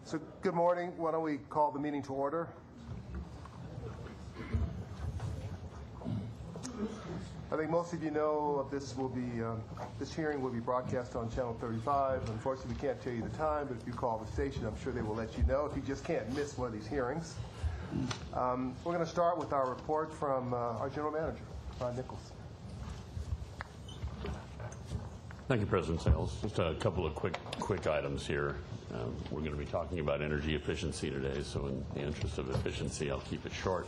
So good morning. Why don't we call the meeting to order? I think most of you know of this this hearing will be broadcast on Channel 35. Unfortunately, we can't tell you the time, but if you call the station, I'm sure they will let you know if you just can't miss one of these hearings. We're going to start with our report from our General Manager, Ron Nichols. Thank you, President Sales. Just a couple of quick items here. We're going to be talking about energy efficiency today, so in the interest of efficiency, I'll keep it short.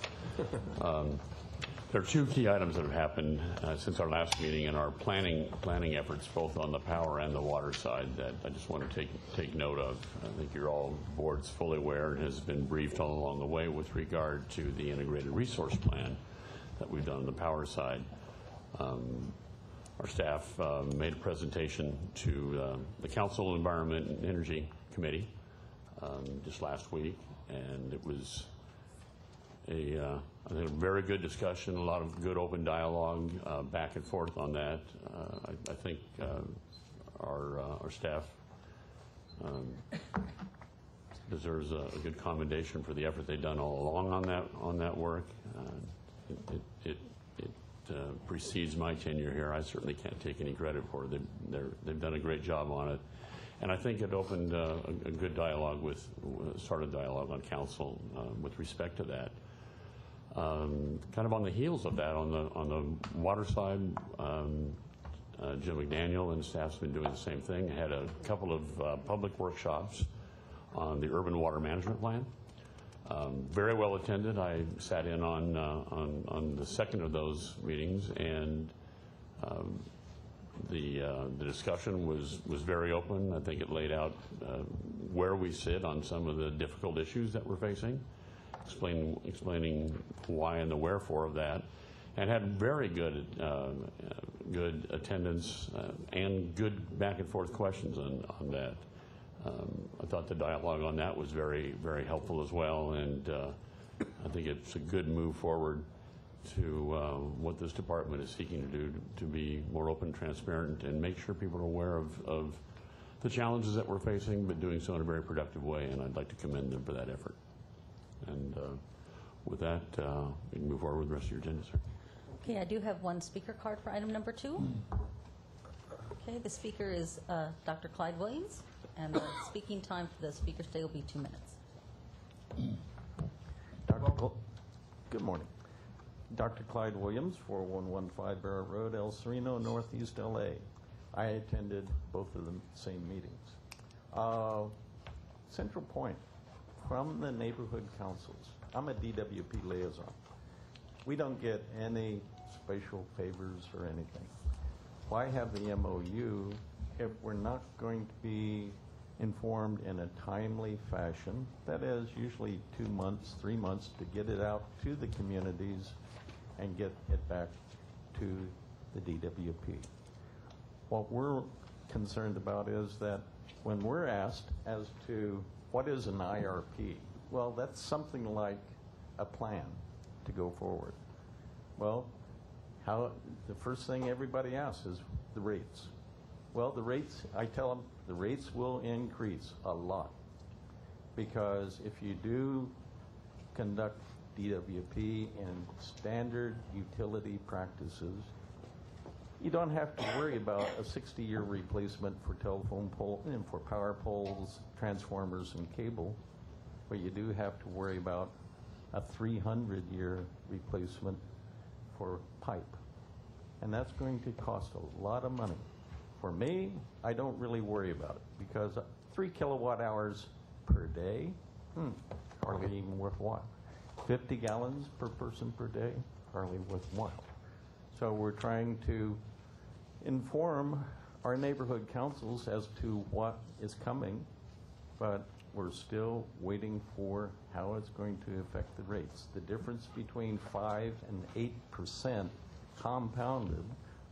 There are two key items that have happened since our last meeting in our planning efforts, both on the power and the water side, that I just want to take note of. I think you're all board's fully aware and has been briefed all along the way with regard to the integrated resource plan that we've done on the power side. Our staff made a presentation to the Council Environment and Energy Committee just last week, and it was I think a very good discussion, a lot of good open dialogue back and forth on that. I think our staff deserves a good commendation for the effort they've done all along on that work. It precedes my tenure here. I certainly can't take any credit for it. They've done a great job on it. And I think it opened a good dialogue started dialogue on council with respect to that. Kind of on the heels of that, on the water side, Jim McDaniel and staff's been doing the same thing. I had a couple of public workshops on the urban water management plan. Very well attended. I sat in on the second of those meetings, and the discussion was very open. I think it laid out where we sit on some of the difficult issues that we're facing, explaining why and the wherefore of that, and had very good attendance and good back and forth questions on that. I thought the dialogue on that was very, very helpful as well, and I think it's a good move forward to what this department is seeking to do to be more open, transparent, and make sure people are aware of the challenges that we're facing, but doing so in a very productive way, and I'd like to commend them for that effort. And with that, we can move forward with the rest of your agenda, sir. Okay, I do have one speaker card for item number 2. Okay, the speaker is Dr. Clyde Williams, and the speaking time for the speaker's day will be 2 minutes. Good morning. Dr. Clyde Williams, 4115 Barrett Road, El Sereno, Northeast LA. I attended both of the same meetings. Central point, from the neighborhood councils, I'm a DWP liaison. We don't get any special favors or anything. Why have the MOU if we're not going to be informed in a timely fashion? That is usually 2 months, 3 months to get it out to the communities and get it back to the DWP. What we're concerned about is that when we're asked as to what is an IRP, well, that's something like a plan to go forward. Well, the first thing everybody asks is the rates. Well, the rates, I tell them, the rates will increase a lot, because if you do conduct DWP in standard utility practices, you don't have to worry about a 60-year replacement for telephone pole and for power poles, transformers, and cable, but you do have to worry about a 300-year replacement for pipe. And that's going to cost a lot of money. For me, I don't really worry about it, because 3 kilowatt hours per day, hardly even worthwhile. 50 gallons per person per day, hardly worthwhile. So we're trying to inform our neighborhood councils as to what is coming, but we're still waiting for how it's going to affect the rates. The difference between 5 and 8% compounded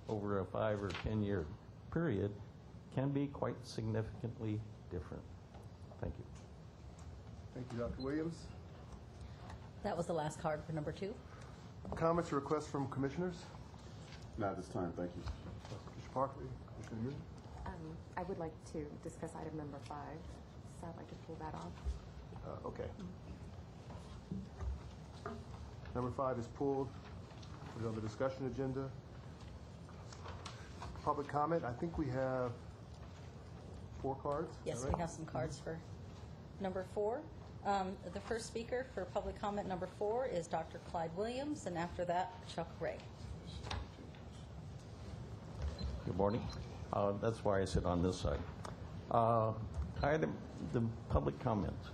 over a 5 or 10-year period can be quite significantly different. Thank you. Thank you, Dr. Williams. That was the last card for number 2. Comments or requests from commissioners? Not at this time, thank you. Commissioner Parkley, Commissioner Newman. I would like to discuss item number 5. I'd like to pull that off. Okay. Number 5 is pulled. Put it on the discussion agenda. Public comment, I think we have 4 cards. Is that Yes, right? we have some cards for number 4. The first speaker for public comment number 4 is Dr. Clyde Williams, and after that, Chuck Ray. Good morning. That's why I sit on this side. The public comments.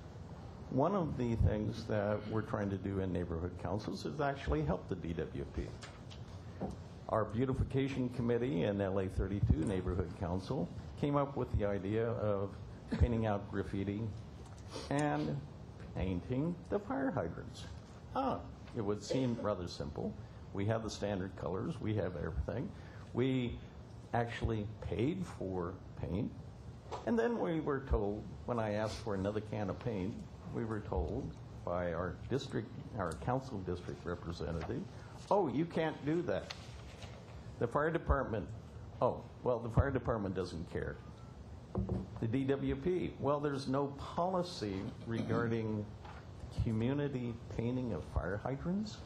One of the things that we're trying to do in neighborhood councils is actually help the DWP. Our beautification committee and LA 32 neighborhood council came up with the idea of painting out graffiti and painting the fire hydrants. It would seem rather simple. We have the standard colors, we have everything. We actually paid for paint, and then we were told, when I asked for another can of paint, we were told by our council district representative, oh, you can't do that. The fire department, the fire department doesn't care. The DWP, well, there's no policy regarding community painting of fire hydrants.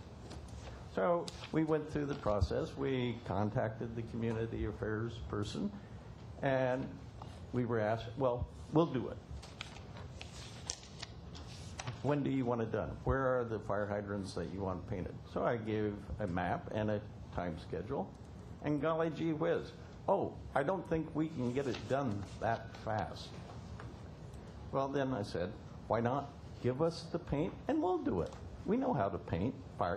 So we went through the process. We contacted the community affairs person, and we were asked, well, we'll do it. When do you want it done? Where are the fire hydrants that you want painted? So I gave a map and a time schedule, and golly gee whiz, I don't think we can get it done that fast. Well, then I said, why not give us the paint and we'll do it. We know how to paint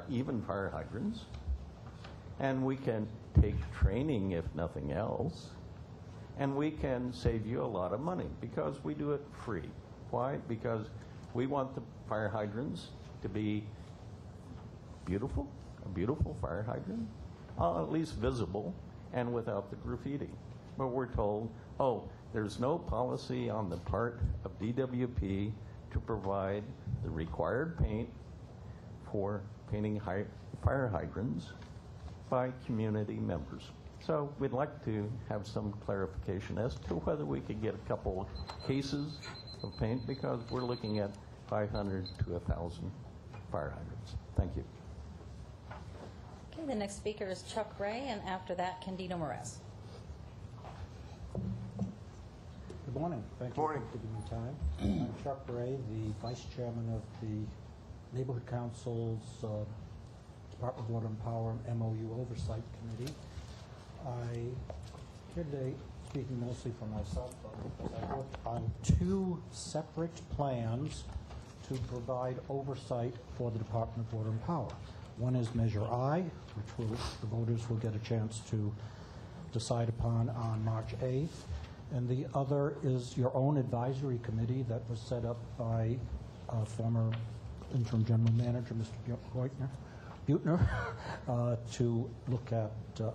even fire hydrants, and we can take training if nothing else, and we can save you a lot of money because we do it free. Why? Because we want the fire hydrants to be beautiful, a beautiful fire hydrant, at least visible and without the graffiti. But we're told, there's no policy on the part of DWP to provide the required paint for painting fire hydrants by community members. So we'd like to have some clarification as to whether we could get a couple of cases of paint, because we're looking at 500 to 1,000 fire hydrants. Thank you. Okay, the next speaker is Chuck Ray, and after that, Candido Morez. Good morning. Thank you Morning. for giving me time. I'm Chuck Ray, the Vice Chairman of the Neighborhood Council's Department of Water and Power MOU Oversight Committee. I here today speaking mostly for myself, because I worked on 2 separate plans to provide oversight for the Department of Water and Power. One is Measure I, which the voters will get a chance to decide upon on March 8th. And the other is your own advisory committee that was set up by former interim general manager, Mr. Buettner, to look at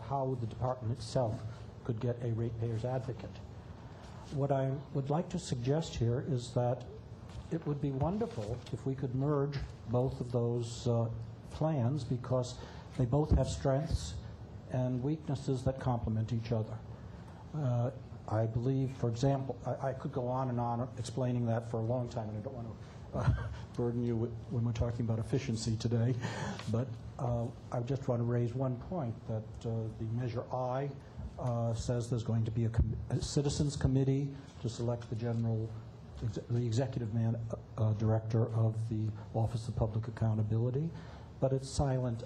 how the department itself could get a ratepayers advocate. What I would like to suggest here is that it would be wonderful if we could merge both of those plans, because they both have strengths and weaknesses that complement each other. I believe, for example, I could go on and on explaining that for a long time, and I don't want to burden you when we're talking about efficiency today, but I just want to raise one point, that the Measure I says there's going to be a citizens committee to select the executive director of the Office of Public Accountability, but it's silent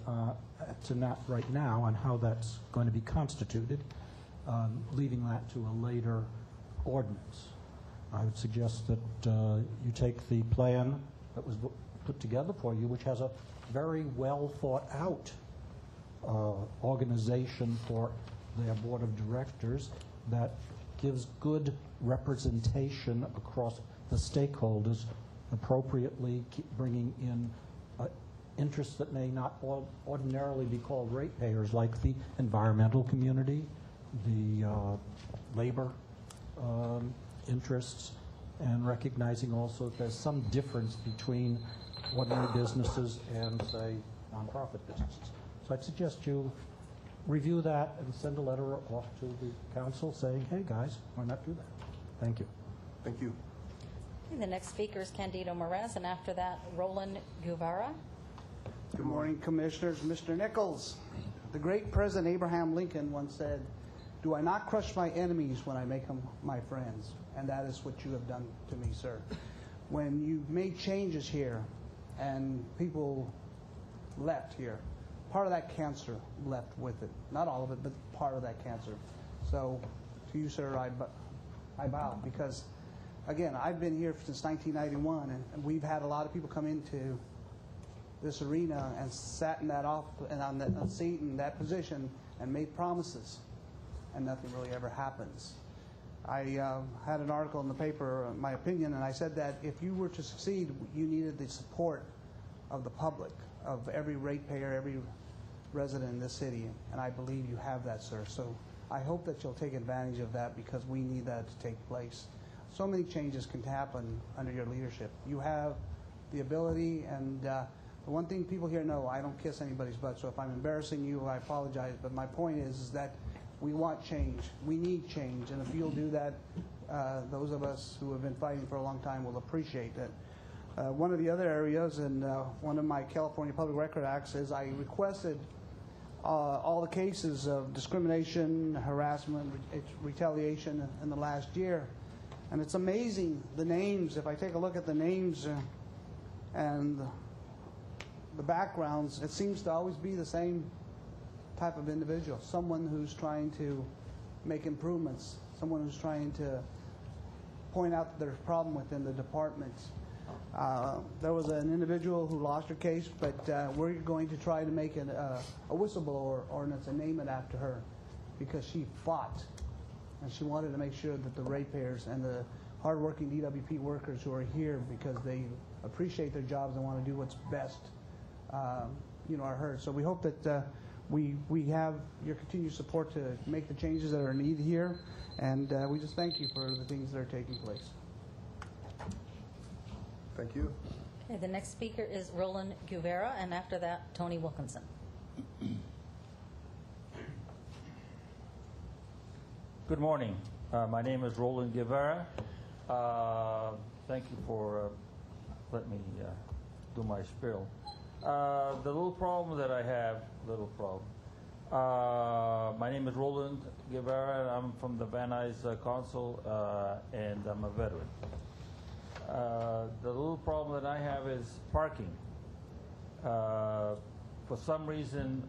to not right now on how that's going to be constituted, leaving that to a later ordinance. I would suggest that you take the plan that was put together for you, which has a very well thought out organization for their board of directors that gives good representation across the stakeholders, appropriately bringing in interests that may not ordinarily be called ratepayers, like the environmental community, the labor interests, and recognizing also that there's some difference between ordinary businesses and, say, nonprofit businesses. So I'd suggest you review that and send a letter off to the council saying, hey, guys, why not do that? Thank you. Thank you. Okay, the next speaker is Candido Morez, and after that, Roland Guevara. Good morning, Commissioners. Mr. Nichols, the great President Abraham Lincoln once said, "Do I not crush my enemies when I make them my friends?" And that is what you have done to me, sir. When you made changes here and people left here, part of that cancer left with it. Not all of it, but part of that cancer. So to you, sir, I bow because, again, I've been here since 1991, and we've had a lot of people come into this arena and sat in that off and on that seat in that position and made promises, and nothing really ever happens. I had an article in the paper, my opinion, and I said that if you were to succeed, you needed the support of the public, of every ratepayer, every resident in this city, and I believe you have that, sir. So I hope that you'll take advantage of that because we need that to take place. So many changes can happen under your leadership. You have the ability, and the one thing people here know, I don't kiss anybody's butt, so if I'm embarrassing you, I apologize. But my point is that we want change. We need change. And if you'll do that, those of us who have been fighting for a long time will appreciate that. One of the other areas, and one of my California Public Record Acts, is I requested all the cases of discrimination, harassment, retaliation in the last year. And it's amazing, the names, if I take a look at the names and the backgrounds, it seems to always be the same type of individual, someone who's trying to make improvements, someone who's trying to point out that there's a problem within the department. There was an individual who lost her case, but we're going to try to make a whistleblower ordinance and name it after her because she fought and she wanted to make sure that the ratepayers and the hardworking DWP workers who are here because they appreciate their jobs and want to do what's best, are heard. So we hope that we have your continued support to make the changes that are needed here, and we just thank you for the things that are taking place. Thank you. Okay, the next speaker is Roland Guevara, and after that, Tony Wilkinson. Good morning. My name is Roland Guevara. Thank you for letting me do my spiel. The little problem that I have, my name is Roland Guevara, and I'm from the Van Nuys Council, and I'm a veteran. The little problem that I have is parking. For some reason,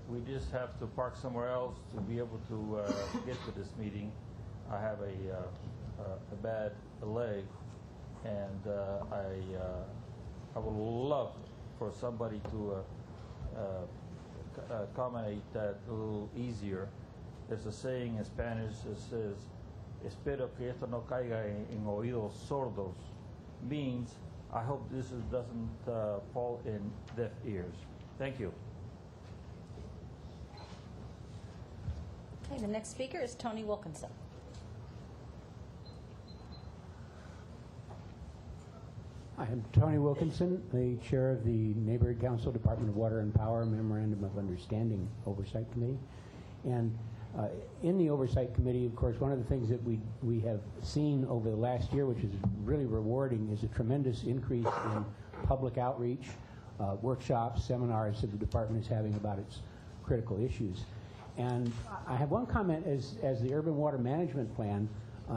we just have to park somewhere else to be able to get to this meeting. I have a bad leg, and I would love for somebody to accommodate that a little easier. There's a saying in Spanish that says, "Espero que esto no caiga en oídos sordos," means I hope this doesn't fall in deaf ears. Thank you. Okay, the next speaker is Tony Wilkinson. I am Tony Wilkinson, the chair of the Neighborhood Council Department of Water and Power Memorandum of Understanding Oversight Committee. And in the Oversight Committee, of course, one of the things that we have seen over the last year, which is really rewarding, is a tremendous increase in public outreach, workshops, seminars that the department is having about its critical issues. And I have one comment as the Urban Water Management Plan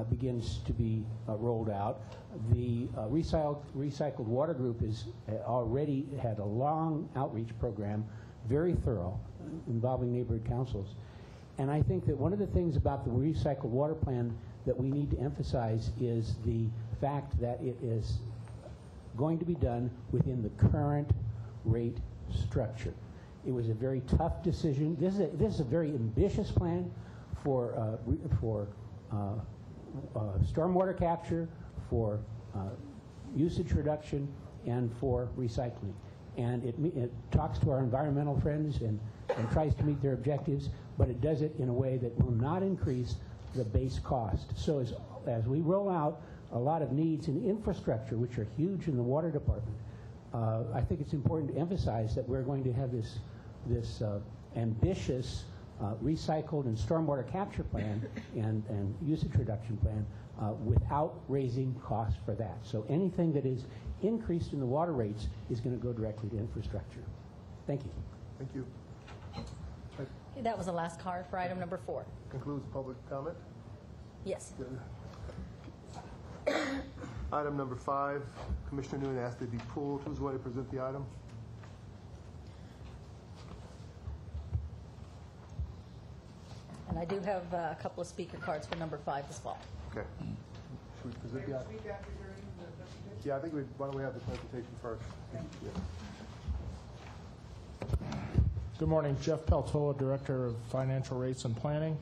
begins to be rolled out. The Recycled Water Group has already had a long outreach program, very thorough, involving neighborhood councils. And I think that one of the things about the Recycled Water Plan that we need to emphasize is the fact that it is going to be done within the current rate structure. It was a very tough decision. This is a very ambitious plan for stormwater capture, for usage reduction, and for recycling. And it talks to our environmental friends and tries to meet their objectives, but it does it in a way that will not increase the base cost. So as we roll out a lot of needs in infrastructure, which are huge in the water department, I think it's important to emphasize that we're going to have this ambitious recycled and stormwater capture plan and usage reduction plan without raising costs for that. So anything that is increased in the water rates is going to go directly to infrastructure. Thank you. Thank you. Okay, that was the last card for item number 4. Concludes public comment. Yes. Item number 5, Commissioner Noonan asked to be pulled. Who's going to present the item? And I do have a couple of speaker cards for number 5 as well. Okay. Should we present the item? Yeah, I think why don't we have the presentation first? Yeah. Good morning, Jeff Peltola, Director of Financial Rates and Planning.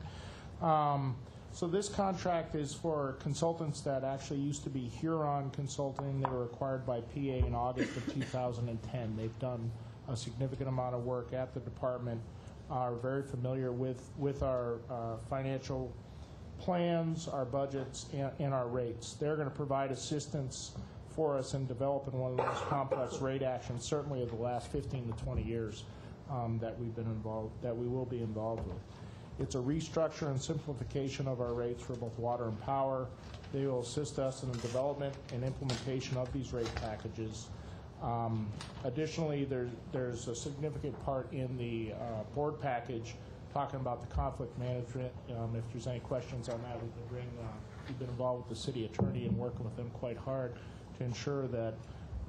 So this contract is for consultants that actually used to be Huron Consulting. They were acquired by PA in August of 2010. They've done a significant amount of work at the department, are very familiar with our financial plans, our budgets, and our rates. They're going to provide assistance for us in developing one of the most complex rate actions, certainly of the last 15 to 20 years that we've been involved, that we will be involved with. It's a restructure and simplification of our rates for both water and power. They will assist us in the development and implementation of these rate packages. Additionally, there's a significant part in the board package talking about the conflict management. If there's any questions on that, we can bring. We've been involved with the city attorney and working with them quite hard to ensure that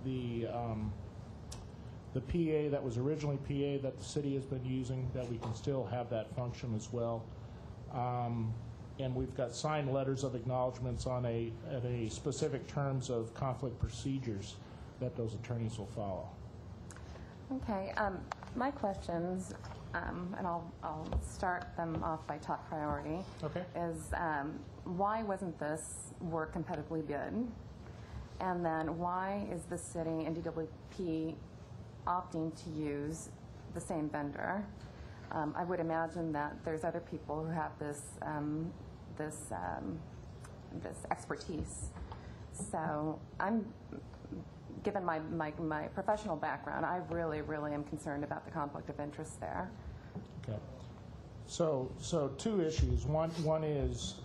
the PA that was originally PA that the city has been using, that we can still have that function as well. And we've got signed letters of acknowledgments on a specific terms of conflict procedures that those attorneys will follow. Okay, my questions, and I'll start them off by top priority. Okay. Is why wasn't this work competitively bid? And then why is the city and DWP opting to use the same vendor? I would imagine that there's other people who have this expertise. So given my professional background, I really am concerned about the conflict of interest there. Okay. So 2 issues. One is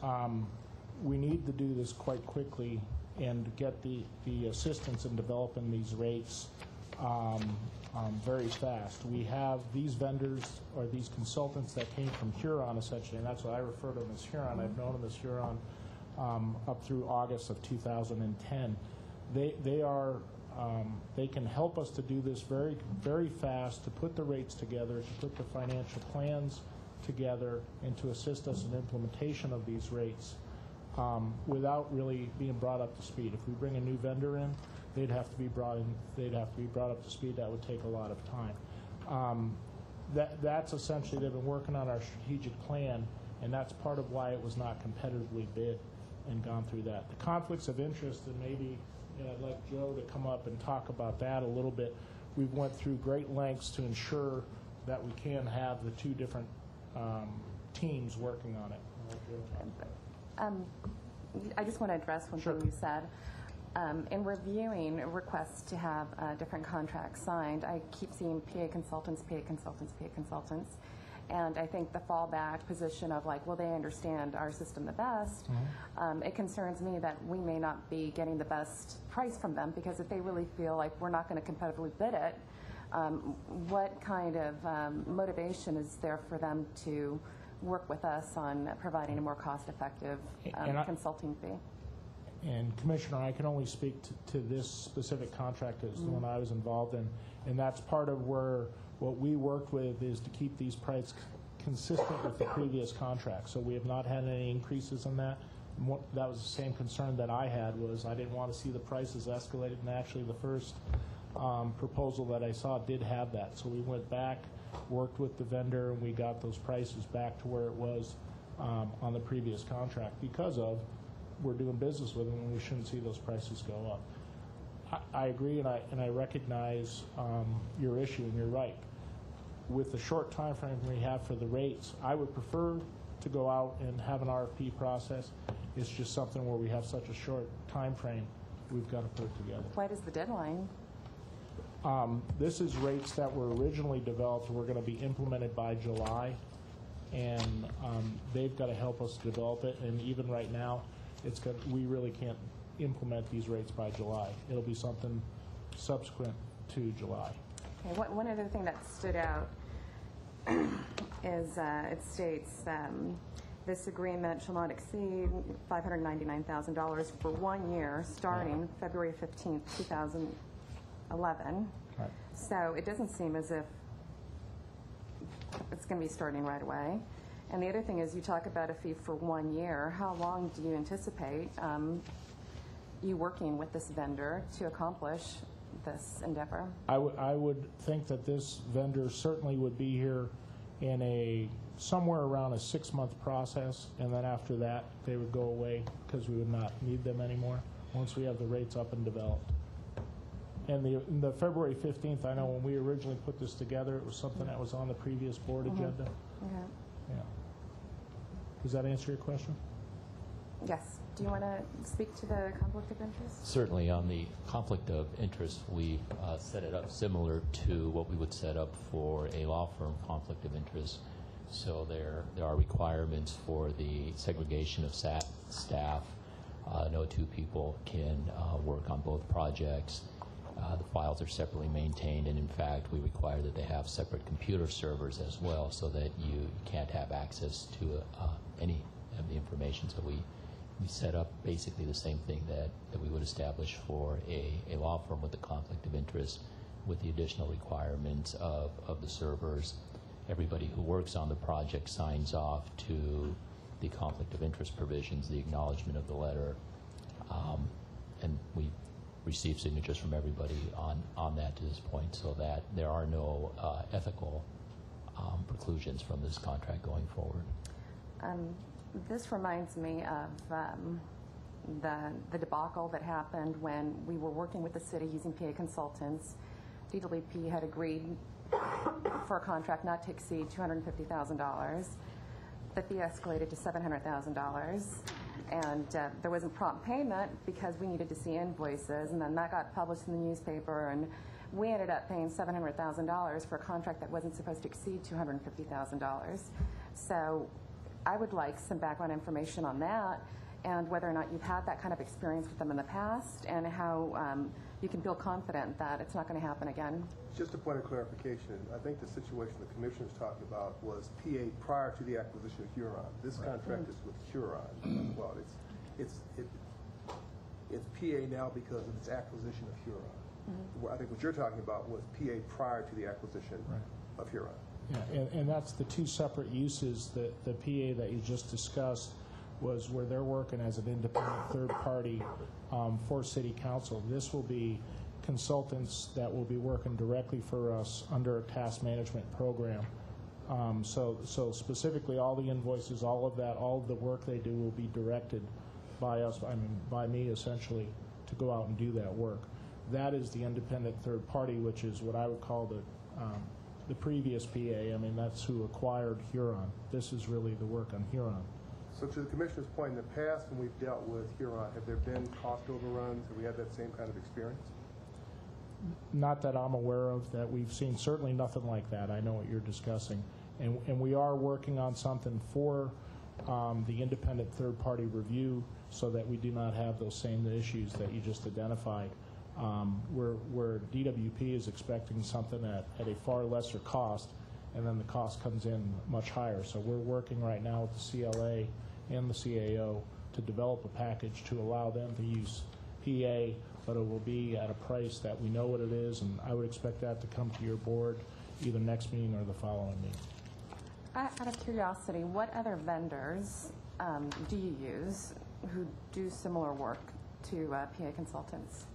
we need to do this quite quickly and get the assistance in developing these rates very fast. We have these vendors or these consultants that came from Huron, essentially, and that's what I refer to them as Huron. I've known them as Huron up through August of 2010. They can help us to do this very fast, to put the rates together, to put the financial plans together, and to assist us in implementation of these rates without really being brought up to speed. If we bring a new vendor in, they'd have to be brought up to speed. That would take a lot of time. That's essentially, they've been working on our strategic plan, and that's part of why it was not competitively bid and gone through that. The conflicts of interest, and maybe I'd like Joe to come up and talk about that a little bit. We've went through great lengths to ensure that we can have the 2 different teams working on it. I just want to address one thing you said. In reviewing requests to have different contracts signed, I keep seeing PA consultants, PA consultants, PA consultants. And I think the fallback position of like, well, they understand our system the best, it concerns me that we may not be getting the best price from them, because if they really feel like we're not going to competitively bid it, what kind of motivation is there for them to work with us on providing a more cost-effective consulting fee? And Commissioner, I can only speak to this specific contract as the one I was involved in, and that's part of where what we worked with is to keep these prices consistent with the previous contract. So we have not had any increases in that. And that was the same concern that I had, was I didn't want to see the prices escalated, and actually the first proposal that I saw did have that. So we went back, worked with the vendor, and we got those prices back to where it was on the previous contract, because of we're doing business with them and we shouldn't see those prices go up. I agree, and I recognize your issue, and you're right. With the short time frame we have for the rates, I would prefer to go out and have an RFP process. It's just something where we have such a short time frame, we've got to put it together. What is the deadline? This is rates that were originally developed, were going to be implemented by July. and they've got to help us develop it. And even right now, we really can't implement these rates by July. It'll be something subsequent to July. Okay, one other thing that stood out is it states this agreement shall not exceed $599,000 for 1 year starting February 15th, 2011. Right. So it doesn't seem as if it's going to be starting right away. And the other thing is you talk about a fee for 1 year. How long do you anticipate you working with this vendor to accomplish this endeavor? I would think that this vendor certainly would be here in somewhere around a 6-month process, and then after that they would go away because we would not need them anymore once we have the rates up and developed. And the February 15th, I know when we originally put this together, it was something that was on the previous board agenda. Okay. Yeah. Does that answer your question? Yes. Do you want to speak to the conflict of interest? Certainly. On the conflict of interest, we've set it up similar to what we would set up for a law firm conflict of interest. So there are requirements for the segregation of staff. No two people can work on both projects. The files are separately maintained, and in fact, we require that they have separate computer servers as well, so that you can't have access to any of the information. So we set up basically the same thing that we would establish for a law firm with a conflict of interest, with the additional requirements of the servers. Everybody who works on the project signs off to the conflict of interest provisions, the acknowledgement of the letter, and we receive signatures from everybody on that to this point, so that there are no ethical preclusions from this contract going forward. This reminds me of the debacle that happened when we were working with the city using PA consultants. DWP had agreed for a contract not to exceed $250,000. The fee escalated to $700,000, and there wasn't prompt payment because we needed to see invoices, and then that got published in the newspaper, and we ended up paying $700,000 for a contract that wasn't supposed to exceed $250,000. So I would like some background information on that, and whether or not you've had that kind of experience with them in the past, and how you can feel confident that it's not going to happen again. Just a point of clarification, I think the situation the Commissioner's talking about was PA prior to the acquisition of Huron. This contract is with Huron. Well, it's PA now because of its acquisition of Huron. I think what you're talking about was PA prior to the acquisition of Huron. Yeah, and that's the two separate uses. That the PA that you just discussed was where they're working as an independent third party for City Council. This will be consultants that will be working directly for us under a task management program. So specifically, all the invoices, all of that, all of the work they do will be directed by us, by me essentially, to go out and do that work. That is the independent third party, which is what I would call the previous PA. I mean, that's who acquired Huron. This is really the work on Huron. So to the Commissioner's point, in the past when we've dealt with Huron, have there been cost overruns? Have we had that same kind of experience? Not that I'm aware of that we've seen. Certainly nothing like that. I know what you're discussing. And we are working on something for the independent third-party review so that we do not have those same issues that you just identified. Where DWP is expecting something at a far lesser cost, and then the cost comes in much higher. So we're working right now with the CLA and the CAO to develop a package to allow them to use PA, but it will be at a price that we know what it is, and I would expect that to come to your board either next meeting or the following meeting. Out of curiosity, what other vendors do you use who do similar work to PA consultants?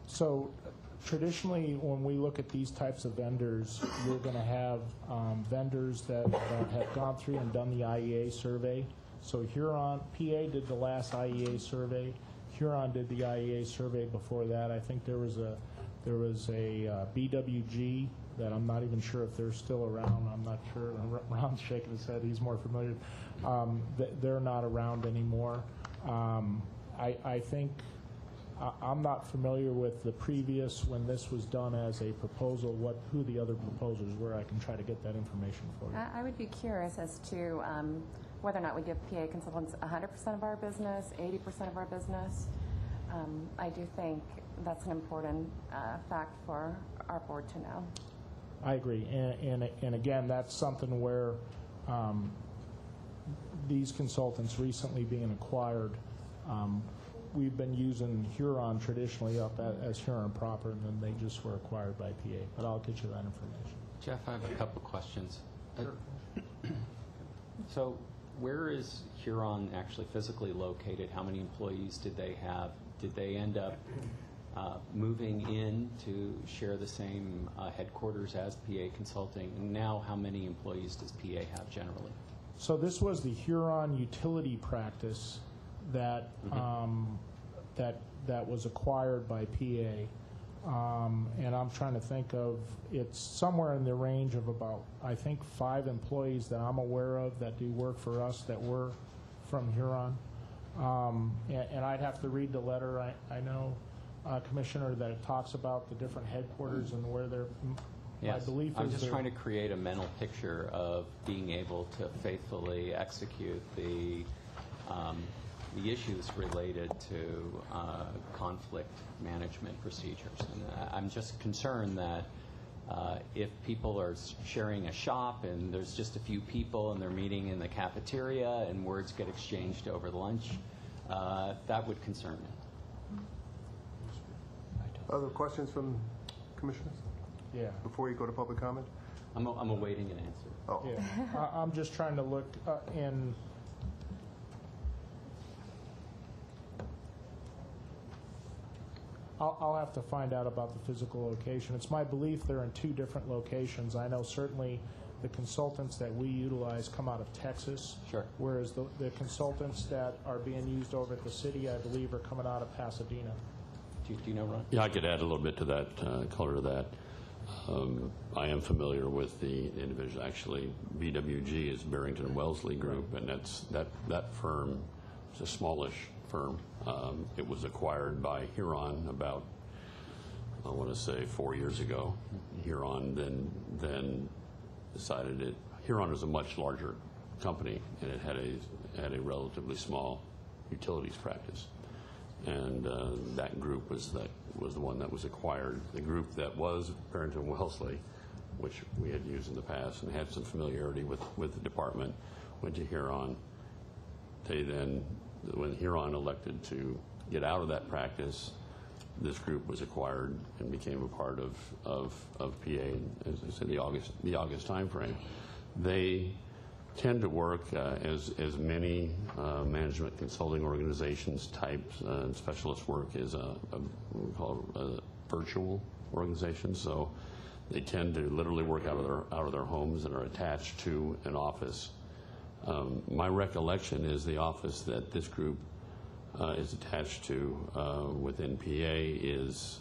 So traditionally, when we look at these types of vendors, you're going to have vendors that have gone through and done the IEA survey. So Huron, PA did the last IEA survey. Huron did the IEA survey before that. I think there was a BWG that I'm not even sure if they're still around. I'm not sure. Ron's shaking his head. He's more familiar. They're not around anymore. I think I'm not familiar with the previous, when this was done as a proposal, who the other proposers were. I can try to get that information for you. I would be curious as to whether or not we give PA consultants 100% of our business, 80% of our business. I do think that's an important fact for our board to know. I agree. And again, that's something where these consultants recently being acquired, we've been using Huron traditionally as Huron proper, and then they just were acquired by PA. But I'll get you that information. Jeff, I have a couple questions. Sure. So where is Huron actually physically located? How many employees did they have? Did they end up moving in to share the same headquarters as PA Consulting? And now how many employees does PA have generally? So this was the Huron utility practice that that was acquired by PA, and I'm trying to think of, it's somewhere in the range of about, I think, 5 employees that I'm aware of that do work for us that were from Huron, and I'd have to read the letter. I know, Commissioner, that it talks about the different headquarters and where they're. Yes, I'm just trying to create a mental picture of being able to faithfully execute the issues related to conflict management procedures. And I'm just concerned that if people are sharing a shop and there's just a few people and they're meeting in the cafeteria and words get exchanged over lunch, that would concern me. Other questions from commissioners? Yeah. Before you go to public comment? I'm awaiting an answer. Oh. Yeah. I'm just trying to look in. I'll have to find out about the physical location. It's my belief they're in 2 different locations. I know certainly the consultants that we utilize come out of Texas. Sure. Whereas the consultants that are being used over at the city, I believe, are coming out of Pasadena. Do you know, Ron? Yeah, I could add a little bit to that, color to that. I am familiar with the individual. Actually, BWG is Barrington Wellesley Group, and that firm is a smallish firm. It was acquired by Huron about, I want to say, 4 years ago. Huron then decided it. Huron was a much larger company, and it had a relatively small utilities practice. And that group was the one that was acquired. The group that was Barrington Wellesley, which we had used in the past and had some familiarity with the department, went to Huron. When Huron elected to get out of that practice, this group was acquired and became a part of PA, as I said, the August timeframe. They tend to work as many management consulting organizations types and specialist work is what we call a virtual organization. So they tend to literally work out of their homes and are attached to an office. My recollection is the office that this group is attached to within PA is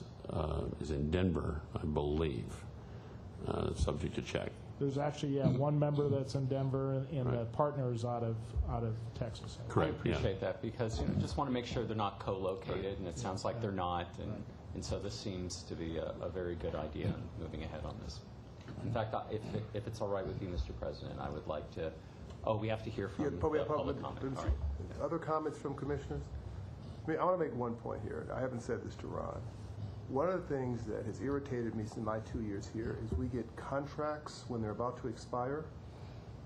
in Denver, I believe. Subject to check. There's actually one member that's in Denver, and the partner is out of Texas. Correct. I appreciate that because just want to make sure they're not co-located, and it sounds like they're not, and so this seems to be a very good idea in moving ahead on this. In fact, if it's all right with you, Mr. President, I would like to. Oh, we have to hear from public comment. All right. Other comments from commissioners? I want to make one point here. I haven't said this to Ron. One of the things that has irritated me since my 2 years here is we get contracts when they're about to expire,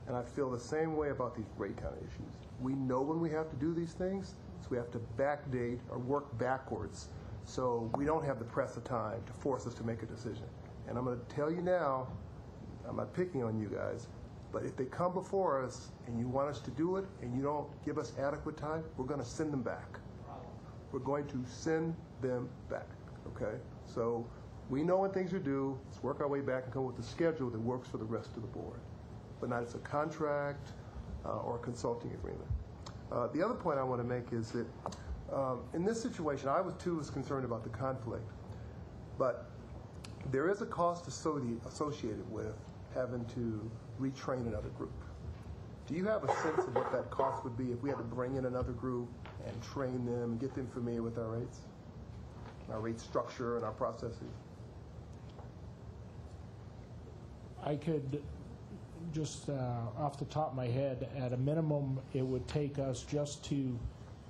and I feel the same way about these rate kind of issues. We know when we have to do these things, so we have to backdate or work backwards, so we don't have the press of time to force us to make a decision. And I'm going to tell you now, I'm not picking on you guys, but if they come before us and you want us to do it and you don't give us adequate time, we're going to send them back. We're going to send them back. Okay, so we know when things are due. Let's work our way back and come with a schedule that works for the rest of the board, but not as a contract or a consulting agreement. The other point I want to make is that in this situation, I was concerned about the conflict, but there is a cost associated with having to retrain another group. Do you have a sense of what that cost would be if we had to bring in another group and train them and get them familiar with our rates? our rate structure and our processes? I could just off the top of my head, at a minimum, it would take us just to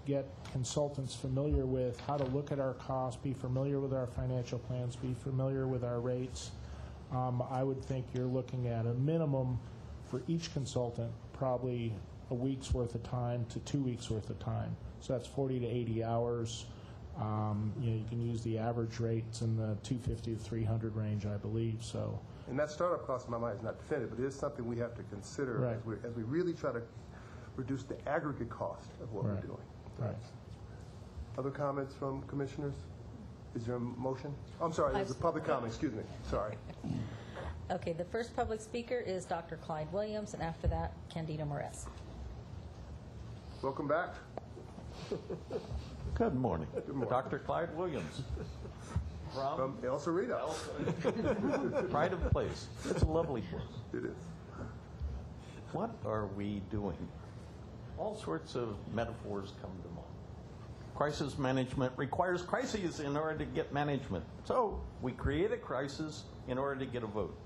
get consultants familiar with how to look at our costs, be familiar with our financial plans, be familiar with our rates. I would think you're looking at a minimum for each consultant, probably a week's worth of time to 2 weeks worth of time. So that's 40 to 80 hours. You can use the average rates in the 250 to 300 range, I believe. So. And that startup cost in my mind is not definitive, but it is something we have to consider Right. as we really try to reduce the aggregate cost of what we're doing. Right. Other comments from commissioners? Is there a motion? I'm sorry, there's a public comment, excuse me, sorry. Okay, the first public speaker is Dr. Clyde Williams, and after that, Candido Moraes. Welcome back. Good morning. Good morning. Dr. Clyde Williams. From El Cerrito. Pride of place. It's a lovely place. It is. What are we doing? All sorts of metaphors come to mind. Crisis management requires crises in order to get management. So we create a crisis in order to get a vote.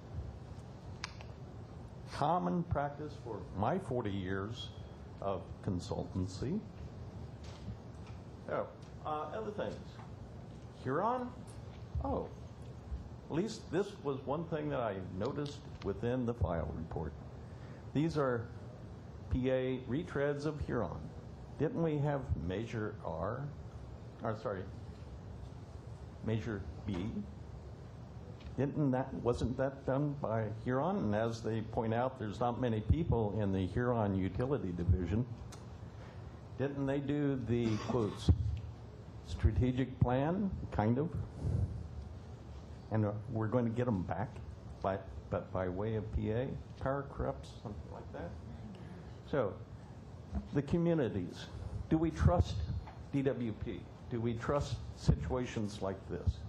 Common practice for my 40 years of consultancy. Oh, other things. Huron? Oh, at least this was one thing that I noticed within the file report. These are PA retreads of Huron. Didn't we have Measure R? Or sorry, Measure B? Wasn't that done by Huron? And as they point out, there's not many people in the Huron Utility Division. Didn't they do the, quotes, strategic plan, kind of? And we're going to get them back, but by way of PA, power corrupts, something like that. So, the communities. Do we trust DWP? Do we trust situations like this?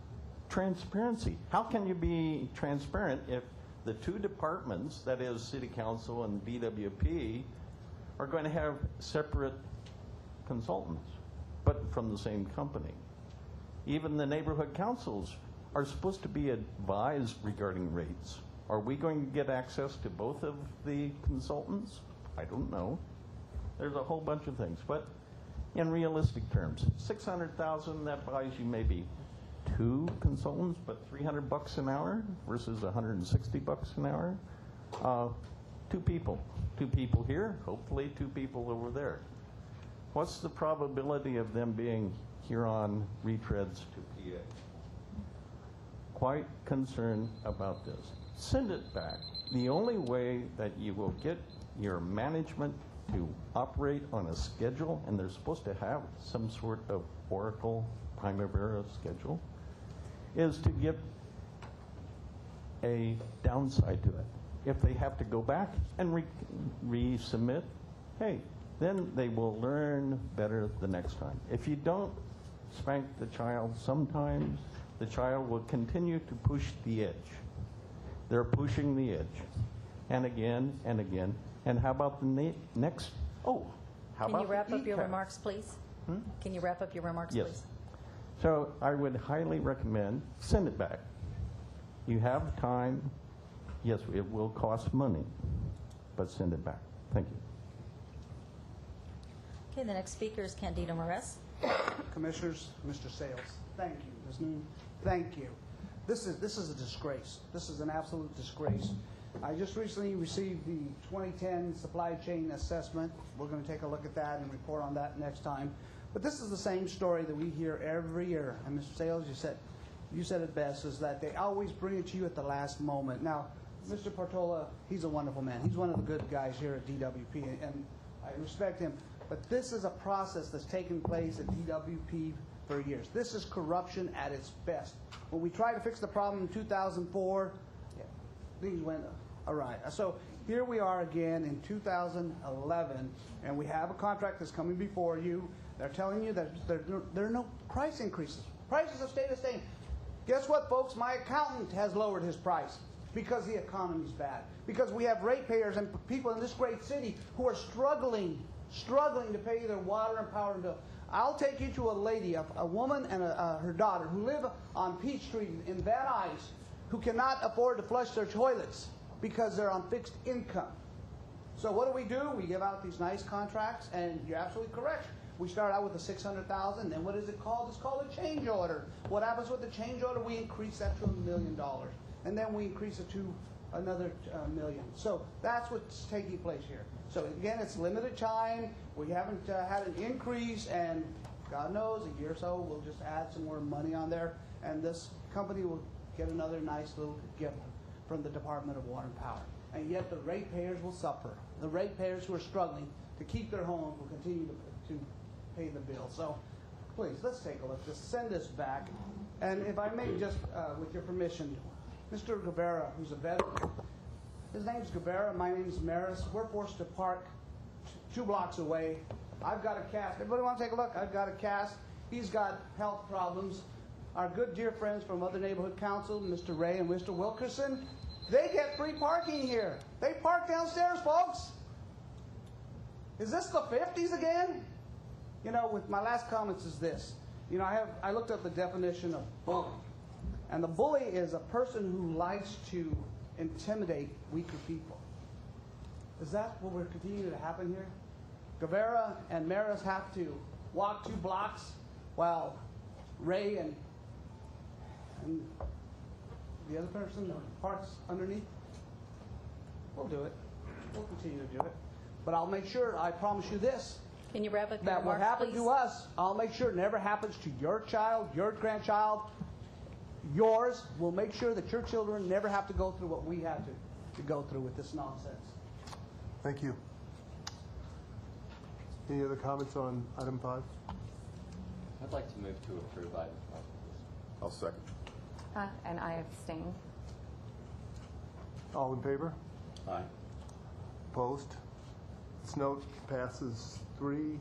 Transparency. How can you be transparent if the two departments, that is City Council and DWP, are going to have separate consultants, but from the same company? Even the neighborhood councils are supposed to be advised regarding rates. Are we going to get access to both of the consultants? I don't know. There's a whole bunch of things, but in realistic terms, $600,000, that buys you maybe 2 consultants, but $300 an hour versus $160 an hour. 2 people. 2 people here, hopefully 2 people over there. What's the probability of them being Huron retreads to PA? Quite concerned about this. Send it back. The only way that you will get your management to operate on a schedule, and they're supposed to have some sort of Oracle Primavera schedule, is to give a downside to it. If they have to go back and resubmit, hey, then they will learn better the next time. If you don't spank the child, sometimes the child will continue to push the edge. They're pushing the edge. And again, and again. And how about the next? Oh, how about Can you wrap up your ECAP? remarks, please? Can you wrap up your remarks, Yes. please? So I would highly recommend send it back. You have time. Yes, it will cost money, but send it back. Thank you. Okay, the next speaker is Candido Moraes. Commissioners, Mr. Sales, thank you. Ms. Noon, thank you. This is a disgrace. This is an absolute disgrace. I just recently received the 2010 supply chain assessment. We're going to take a look at that and report on that next time. But this is the same story that we hear every year. And Mr. Sales, you said it best, is that they always bring it to you at the last moment. Now, Mr. Portola, he's a wonderful man. He's one of the good guys here at DWP, and I respect him. But this is a process that's taken place at DWP for years. This is corruption at its best. When we tried to fix the problem in 2004, things went awry. So here we are again in 2011, and we have a contract that's coming before you. They're telling you that there are no price increases. Prices have stayed the same. Guess what, folks? My accountant has lowered his price because the economy's bad. Because we have ratepayers and people in this great city who are struggling to pay their water and power bill. I'll take you to a lady, a woman and her daughter who live on Peach Street in Van Nuys, who cannot afford to flush their toilets because they're on fixed income. So what do? We give out these nice contracts, and you're absolutely correct. We start out with the $600,000, then what is it called? It's called a change order. What happens with the change order? We increase that to $1 million, and then we increase it to another $1 million. So that's what's taking place here. So again, it's limited time. We haven't had an increase, and God knows, a year or so, we'll just add some more money on there, and this company will get another nice little gift from the Department of Water and Power. And yet the ratepayers will suffer. The ratepayers who are struggling to keep their homes will continue to pay the bill. So please, let's take a look. Just send this back. And if I may just, with your permission, Mr. Guevara, who's a veteran, his name's Guevara, my name's Maris. We're forced to park 2 blocks away. I've got a cast. Everybody want to take a look? I've got a cast. He's got health problems. Our good dear friends from other neighborhood council, Mr. Ray and Mr. Wilkerson, they get free parking here. They park downstairs, folks. Is this the 50s again? You know, with my last comments is this. You know, I looked up the definition of bully. And the bully is a person who likes to intimidate weaker people. Is that what we're continuing to happen here? Guevara and Maris have to walk 2 blocks while Ray and the other person parks underneath? We'll do it. We'll continue to do it. But I'll make sure, I promise you this, Can you wrap up your that what remarks, happened please? to us, I'll make sure it never happens to your child, your grandchild, yours. We'll make sure that your children never have to go through what we had to go through with this nonsense. Thank you. Any other comments on item 5? I'd like to move to approve item 5. I'll second. And I abstain. All in favor? Aye. Opposed? This note passes 3-0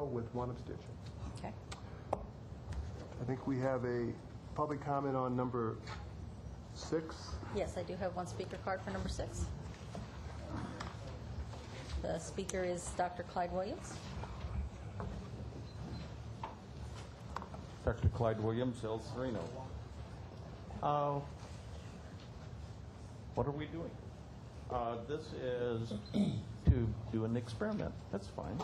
with 1 abstention. Okay. I think we have a public comment on number 6. Yes, I do have 1 speaker card for number 6. The speaker is Dr. Clyde Williams. Dr. Clyde Williams, El Sereno. What are we doing? This is to do an experiment. That's fine.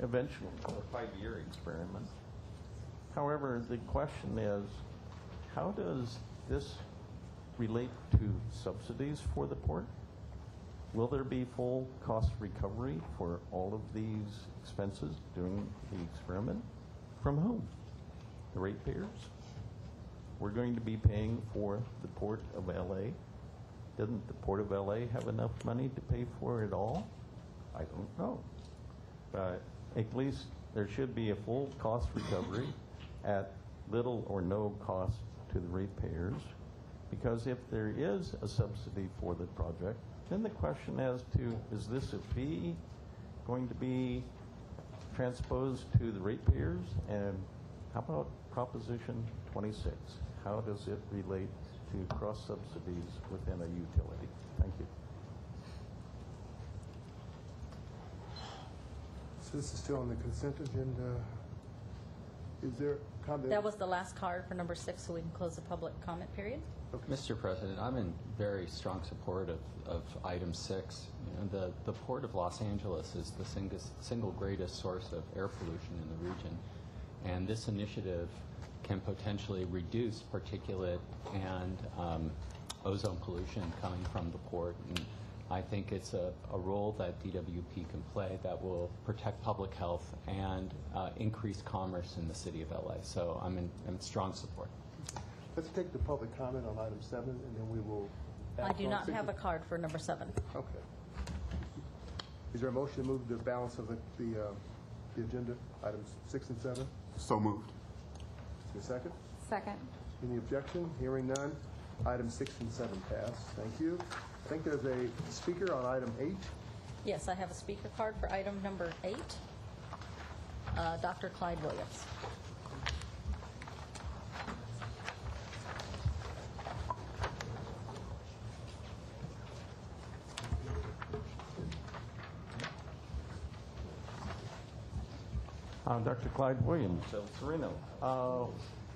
Eventually, a 5-year experiment. However, the question is, how does this relate to subsidies for the port? Will there be full cost recovery for all of these expenses during the experiment? From whom? The ratepayers? We're going to be paying for the Port of LA. Doesn't the Port of LA have enough money to pay for it all? I don't know. But at least there should be a full cost recovery at little or no cost to the ratepayers, because if there is a subsidy for the project, then the question as to, is this a fee going to be transposed to the ratepayers? And how about Proposition 26? How does it relate to cross subsidies within a utility? Thank you. So this is still on the consent agenda. Is there comment? That was the last card for number 6, so we can close the public comment period. Mr. President, I'm in very strong support of item 6. You know, the Port of Los Angeles is the single greatest source of air pollution in the region, and this initiative can potentially reduce particulate and ozone pollution coming from the port. And I think it's a role that DWP can play that will protect public health and increase commerce in the city of LA. So I'm in strong support. Let's take the public comment on item 7, and then we will. I do on not 6. have a card for number 7. Okay. Is there a motion to move the balance of the agenda, items 6 and 7? So moved. Is there a second? Second. Any objection? Hearing none. Items 6 and 7 pass. Thank you. I think there's a speaker on item 8. Yes, I have a speaker card for item number 8. Dr. Clyde Williams. Dr. Clyde Williams, El Sereno.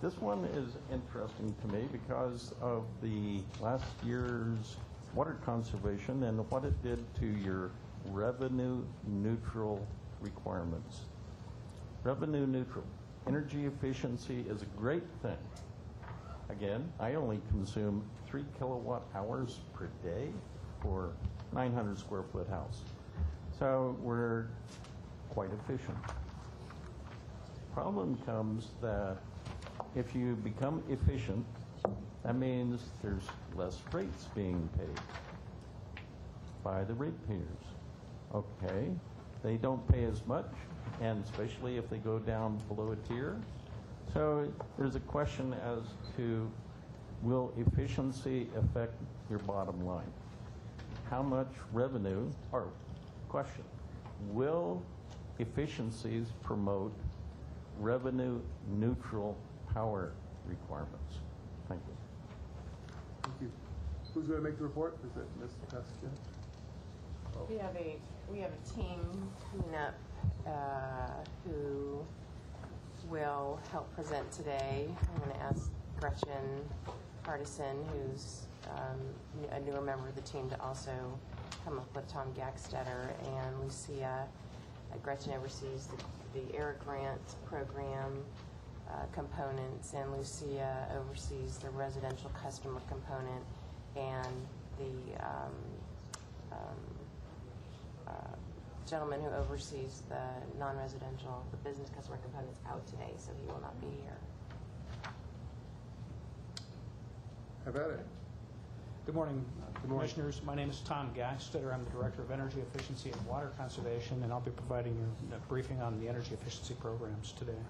This one is interesting to me because of the last year's water conservation and what it did to your revenue neutral requirements. Revenue neutral. Energy efficiency is a great thing. Again, I only consume 3 kilowatt hours per day for 900 square foot house. So we're quite efficient. Problem comes that if you become efficient, that means there's less rates being paid by the ratepayers. Okay, they don't pay as much, and especially if they go down below a tier. So there's a question as to, will efficiency affect your bottom line? How much revenue, or question, will efficiencies promote revenue neutral power requirements? Thank you. Thank you. Who's going to make the report? Is it Ms. Pascal? Oh. We have a team coming up who will help present today. I'm going to ask Gretchen Hardison, who's a newer member of the team, to also come up with Tom Gackstetter and Lucia. Gretchen oversees the ERA grant program components, and Lucia oversees the residential customer component, and the gentleman who oversees the non-residential, the business customer components, out today, so he will not be here. How about it? Good morning, Good morning. Commissioners. My name is Tom Gackstetter. I'm the Director of Energy Efficiency and Water Conservation, and I'll be providing you a briefing on the energy efficiency programs today.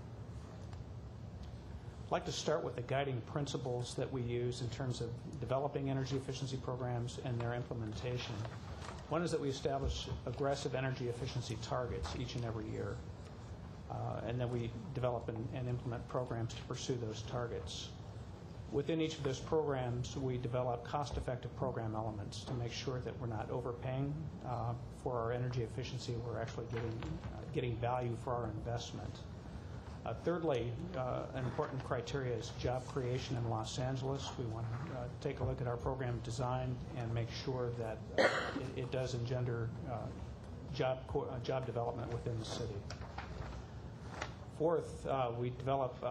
I'd like to start with the guiding principles that we use in terms of developing energy efficiency programs and their implementation. One is that we establish aggressive energy efficiency targets each and every year, and then we develop and implement programs to pursue those targets. Within each of those programs, we develop cost-effective program elements to make sure that we're not overpaying for our energy efficiency. We're actually getting value for our investment. Thirdly, an important criteria is job creation in Los Angeles. We want to take a look at our program design and make sure that it does engender job development within the city. Fourth, we develop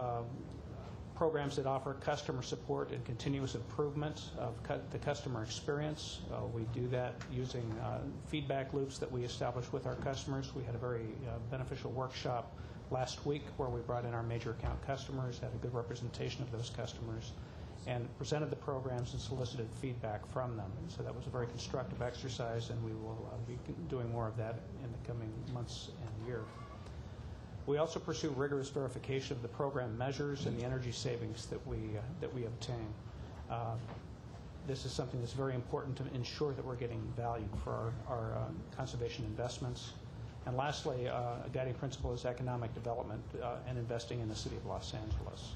programs that offer customer support and continuous improvement of the customer experience. We do that using feedback loops that we establish with our customers. We had a very beneficial workshop last week where we brought in our major account customers, had a good representation of those customers, and presented the programs and solicited feedback from them. And so that was a very constructive exercise, and we will be doing more of that in the coming months and year. We also pursue rigorous verification of the program measures and the energy savings that we obtain. This is something that's very important to ensure that we're getting value for our conservation investments. And lastly, a guiding principle is economic development and investing in the city of Los Angeles.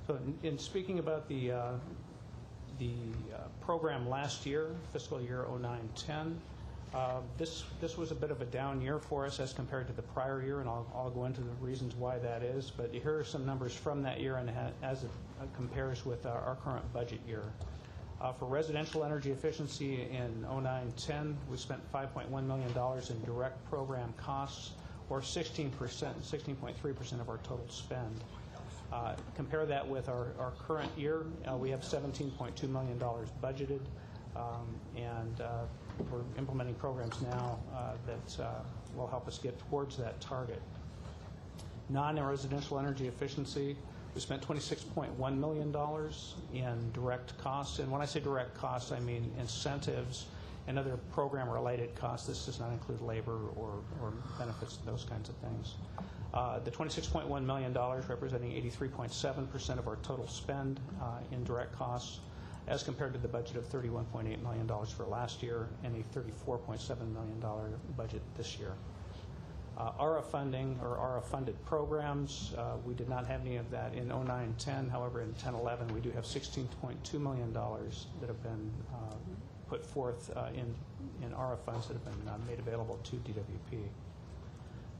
So in speaking about the program last year, fiscal year 09-10, this was a bit of a down year for us as compared to the prior year, and I'll go into the reasons why that is. But here are some numbers from that year and as it compares with our current budget year. For residential energy efficiency in 09-10, we spent $5.1 million in direct program costs, or 16.3% of our total spend. Compare that with our current year. We have $17.2 million budgeted, and we're implementing programs now that will help us get towards that target. Non-residential energy efficiency, we spent $26.1 million in direct costs. And when I say direct costs, I mean incentives and other program-related costs. This does not include labor or benefits, those kinds of things. The $26.1 million representing 83.7% of our total spend in direct costs, as compared to the budget of $31.8 million for last year and a $34.7 million budget this year. ARA funding, or ARA-funded programs, we did not have any of that in 09-10. However, in 10-11, we do have $16.2 million that have been put forth in ARA funds that have been made available to DWP.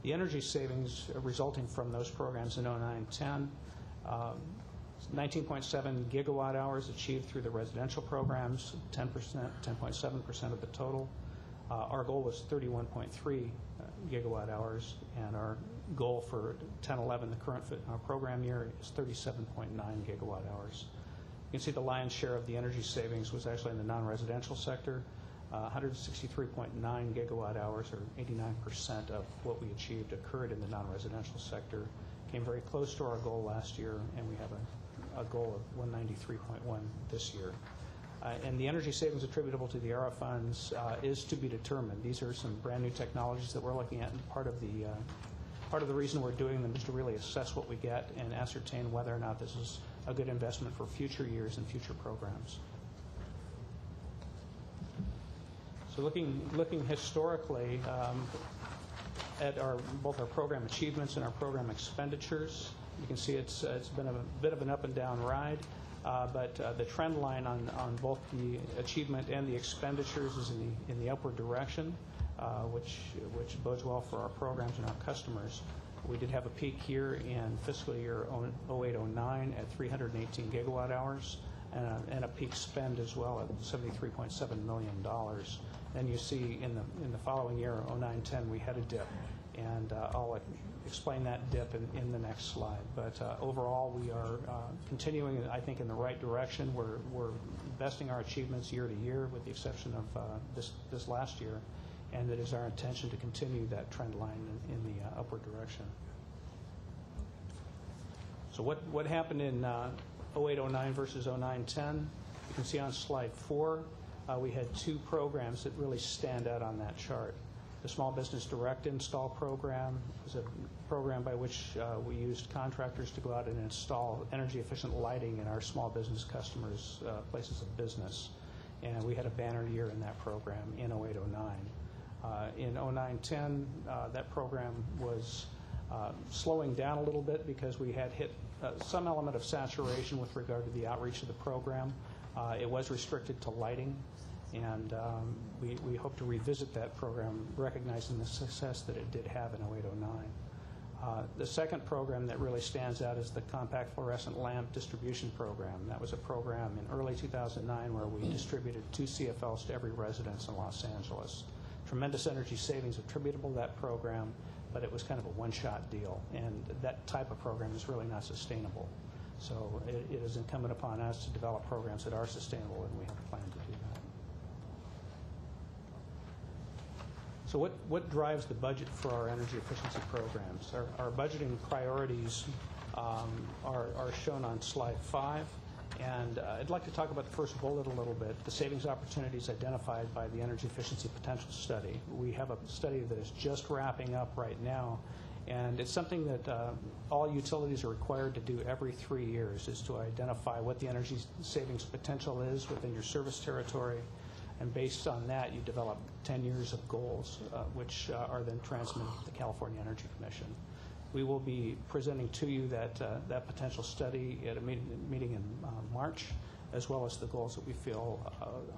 The energy savings resulting from those programs in 09-10, 19.7 gigawatt hours achieved through the residential programs, 10.7% of the total. Our goal was 31.3 gigawatt hours, and our goal for 10-11, the current program year, is 37.9 gigawatt hours. You can see the lion's share of the energy savings was actually in the non-residential sector. 163.9 gigawatt hours, or 89% of what we achieved, occurred in the non-residential sector. Came very close to our goal last year, and we have a goal of 193.1 this year. And the energy savings attributable to the ARA funds is to be determined. These are some brand new technologies that we're looking at, and part of the reason we're doing them is to really assess what we get and ascertain whether or not this is a good investment for future years and future programs. So looking historically at both our program achievements and our program expenditures, you can see it's been a bit of an up and down ride, but the trend line on both the achievement and the expenditures is in the upward direction, which bodes well for our programs and our customers. We did have a peak here in fiscal year 08-09 at 318 gigawatt hours, and a peak spend as well at $73.7 million. Then you see in the following year, 09-10, we had a dip, and I'll explain that dip in the next slide. But overall, we are continuing, I think, in the right direction. We're investing our achievements year to year, with the exception of this last year, and it is our intention to continue that trend line in the upward direction. So what happened in 08-09 versus 09-10? You can see on slide 4, we had two programs that really stand out on that chart. The Small Business Direct Install program was a program by which we used contractors to go out and install energy-efficient lighting in our small business customers' places of business. And we had a banner year in that program in 08-09. In 09-10, that program was slowing down a little bit because we had hit some element of saturation with regard to the outreach of the program. It was restricted to lighting, and we hope to revisit that program, recognizing the success that it did have in 08-09. The second program that really stands out is the Compact Fluorescent Lamp Distribution Program. That was a program in early 2009 where we distributed 2 CFLs to every residence in Los Angeles. Tremendous energy savings attributable to that program, but it was kind of a one-shot deal, and that type of program is really not sustainable. So it is incumbent upon us to develop programs that are sustainable, and we have a plan to do that. So what drives the budget for our energy efficiency programs? Our budgeting priorities are shown on slide 5. And I'd like to talk about the first bullet a little bit, the savings opportunities identified by the Energy Efficiency Potential Study. We have a study that is just wrapping up right now, and it's something that all utilities are required to do every 3 years, is to identify what the energy savings potential is within your service territory, and based on that you develop 10 years of goals, which are then transmitted to the California Energy Commission. We will be presenting to you that potential study at a meeting in March, as well as the goals that we feel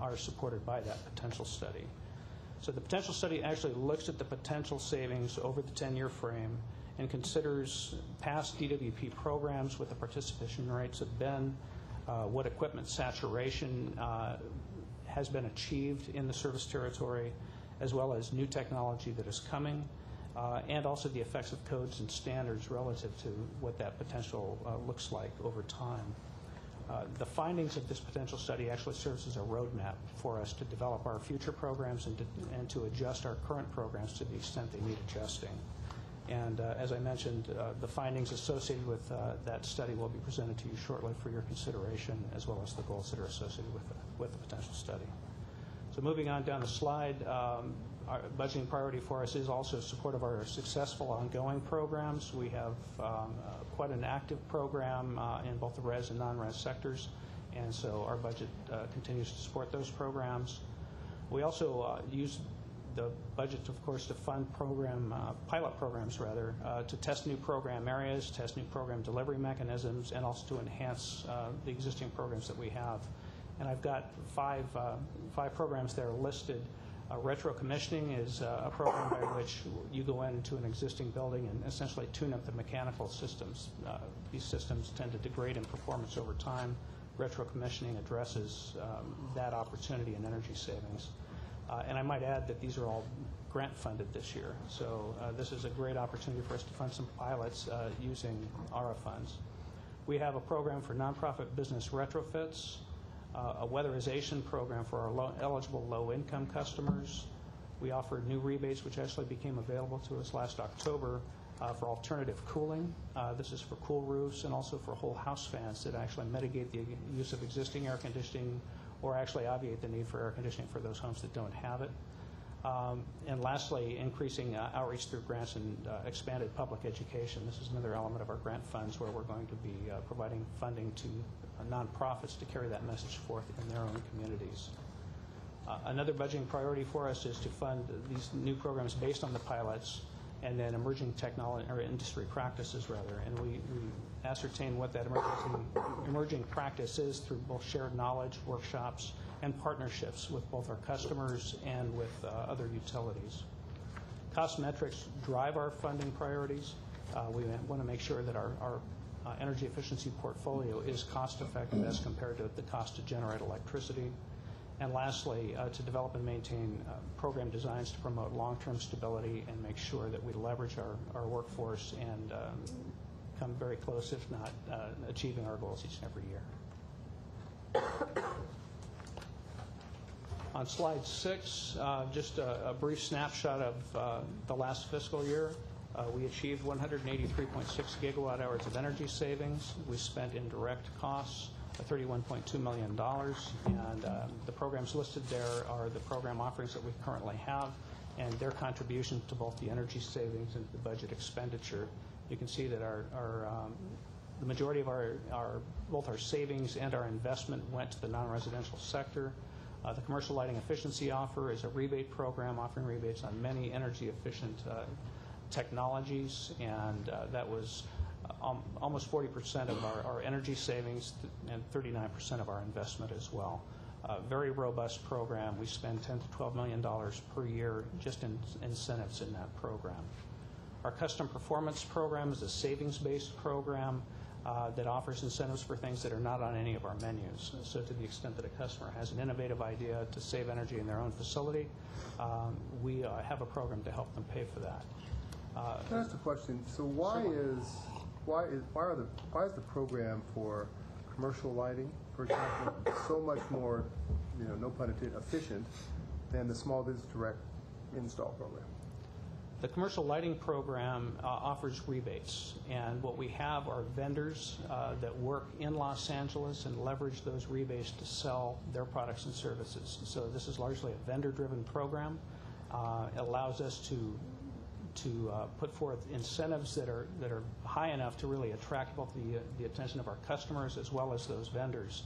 are supported by that potential study. So the potential study actually looks at the potential savings over the 10-year frame and considers past DWP programs, what the participation rates have been, what equipment saturation has been achieved in the service territory, as well as new technology that is coming, and also the effects of codes and standards relative to what that potential looks like over time. The findings of this potential study actually serves as a roadmap for us to develop our future programs and to adjust our current programs to the extent they need adjusting. And as I mentioned, the findings associated with that study will be presented to you shortly for your consideration, as well as the goals that are associated with the potential study. So moving on down the slide, our budgeting priority for us is also support of our successful ongoing programs. We have quite an active program in both the res and non-res sectors, and so our budget continues to support those programs. We also use the budget, of course, to fund pilot programs, to test new program areas, test new program delivery mechanisms, and also to enhance the existing programs that we have. And I've got five programs that are listed Retro commissioning is a program by which you go into an existing building and essentially tune up the mechanical systems. These systems tend to degrade in performance over time. Retro commissioning addresses that opportunity and energy savings. And I might add that these are all grant funded this year. So this is a great opportunity for us to fund some pilots using ARA funds. We have a program for nonprofit business retrofits, a weatherization program for our eligible low-income customers. We offer new rebates, which actually became available to us last October for alternative cooling. This is for cool roofs and also for whole house fans that actually mitigate the use of existing air conditioning or actually obviate the need for air conditioning for those homes that don't have it. And lastly, increasing outreach through grants and expanded public education. This is another element of our grant funds where we're going to be providing funding to nonprofits to carry that message forth in their own communities. Another budgeting priority for us is to fund these new programs based on the pilots and then emerging technology or industry practices rather. And we ascertain what that emerging practice is through both shared knowledge, workshops, and partnerships with both our customers and with other utilities. Cost metrics drive our funding priorities. We want to make sure that our energy efficiency portfolio is cost effective as compared to the cost to generate electricity. And lastly, to develop and maintain program designs to promote long-term stability and make sure that we leverage our workforce and come very close, if not achieving our goals each and every year. On slide 6, just a brief snapshot of the last fiscal year. We achieved 183.6 gigawatt hours of energy savings. We spent in direct costs $31.2 million, and the programs listed there are the program offerings that we currently have and their contribution to both the energy savings and the budget expenditure. You can see that the majority of both our savings and our investment went to the non-residential sector. The commercial lighting efficiency offer is a rebate program offering rebates on many energy efficient technologies, and that was almost 40% of our energy savings and 39% of our investment as well. Very robust program. We spend $10 to $12 million per year just in incentives in that program. Our custom performance program is a savings-based program that offers incentives for things that are not on any of our menus. So to the extent that a customer has an innovative idea to save energy in their own facility, we have a program to help them pay for that. Can I ask a question? So why is the program for commercial lighting, for example, so much more, no pun intended, efficient than the small business direct install program? The commercial lighting program offers rebates, and what we have are vendors that work in Los Angeles and leverage those rebates to sell their products and services. So this is largely a vendor-driven program. It allows us to put forth incentives that are high enough to really attract both the attention of our customers as well as those vendors.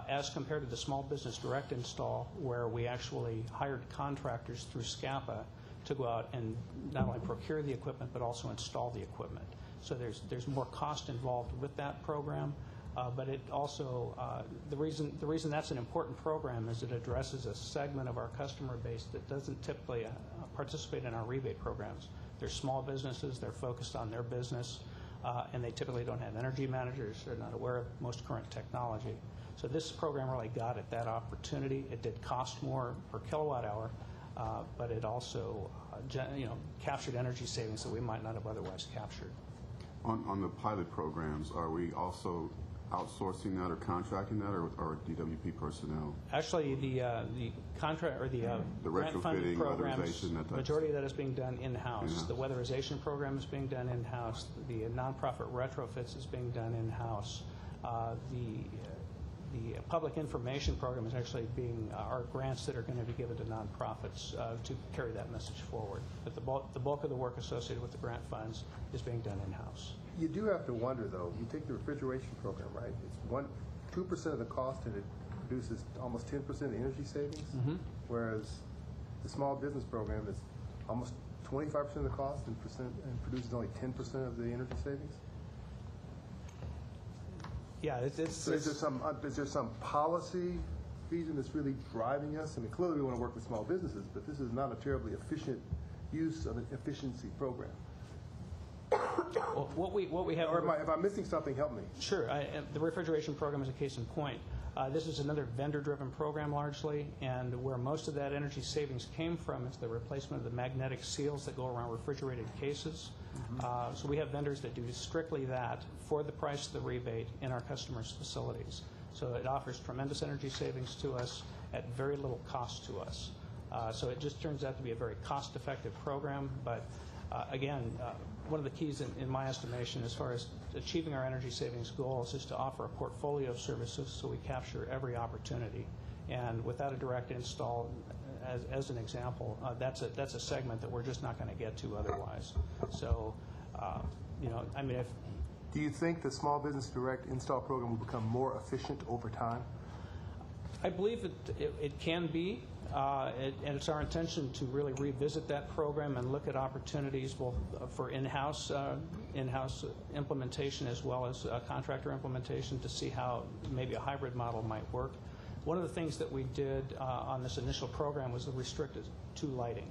As compared to the small business direct install, where we actually hired contractors through SCAPA to go out and not only procure the equipment but also install the equipment. So there's more cost involved with that program, but it also the reason that's an important program is it addresses a segment of our customer base that doesn't typically participate in our rebate programs. They're small businesses, they're focused on their business, and they typically don't have energy managers, they're not aware of most current technology. So this program really got at that opportunity. It did cost more per kilowatt hour, but it also captured energy savings that we might not have otherwise captured. On the pilot programs, are we also outsourcing that or contracting that, or DWP personnel? Actually, the contract or the grant funded programs, majority of that is being done in-house. The weatherization program is being done in-house. The nonprofit retrofits is being done in-house. The public information program is actually are grants that are going to be given to nonprofits to carry that message forward. But the bulk of the work associated with the grant funds is being done in-house. You do have to wonder, though, you take the refrigeration program, right? It's 2% of the cost, and it produces almost 10% of the energy savings, whereas the small business program is almost 25% of the cost and produces only 10% of the energy savings? Yeah, So is there some policy reason that's really driving us? I mean, clearly we want to work with small businesses, but this is not a terribly efficient use of an efficiency program. Well, what we have. Or if I'm missing something, help me. Sure. The refrigeration program is a case in point. This is another vendor-driven program largely, and where most of that energy savings came from is the replacement of the magnetic seals that go around refrigerated cases. So we have vendors that do strictly that for the price of the rebate in our customers' facilities. So it offers tremendous energy savings to us at very little cost to us. So it just turns out to be a very cost-effective program, but again, one of the keys in my estimation as far as achieving our energy savings goals is to offer a portfolio of services so we capture every opportunity. And without a direct install, as an example, that's a segment that we're just not going to get to otherwise. So, I mean, if do you think the small business direct install program will become more efficient over time? I believe it can be, and it's our intention to really revisit that program and look at opportunities both for in-house implementation as well as contractor implementation to see how maybe a hybrid model might work. One of the things that we did on this initial program was to restrict it to lighting.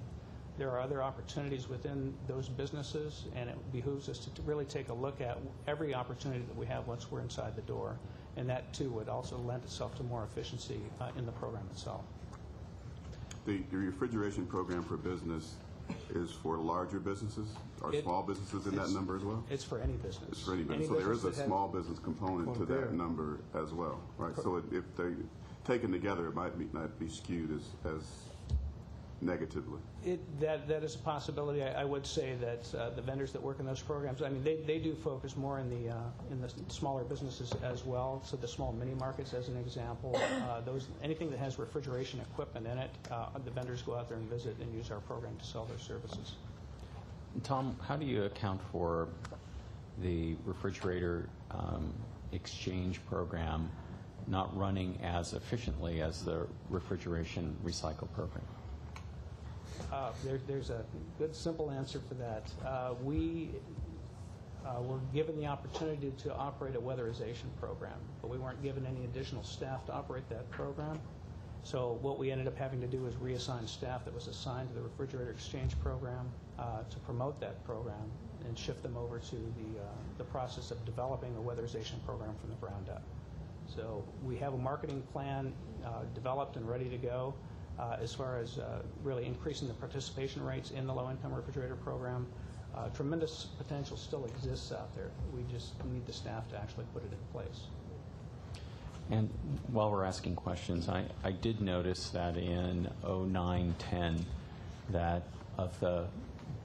There are other opportunities within those businesses, and it behooves us to really take a look at every opportunity that we have once we're inside the door. And that, too, would also lend itself to more efficiency in the program itself. The refrigeration program for business is for larger businesses? Are small businesses in that number as well? It's for any business. It's for any business. So there is a small business component to that number as well, right? So if they taken together, it might not be skewed as negatively. That is a possibility. I would say that the vendors that work in those programs, I mean, they do focus more in the smaller businesses as well. So the small mini markets, as an example, anything that has refrigeration equipment in it, the vendors go out there and visit and use our program to sell their services. Tom, how do you account for the refrigerator exchange program not running as efficiently as the refrigeration recycle program? There's a good, simple answer for that. We were given the opportunity to operate a weatherization program, but we weren't given any additional staff to operate that program. So what we ended up having to do was reassign staff that was assigned to the refrigerator exchange program to promote that program and shift them over to the process of developing a weatherization program from the ground up. So we have a marketing plan developed and ready to go. As far as really increasing the participation rates in the low-income refrigerator program, tremendous potential still exists out there. We just need the staff to actually put it in place. And while we're asking questions, I did notice that in 09-10 that of the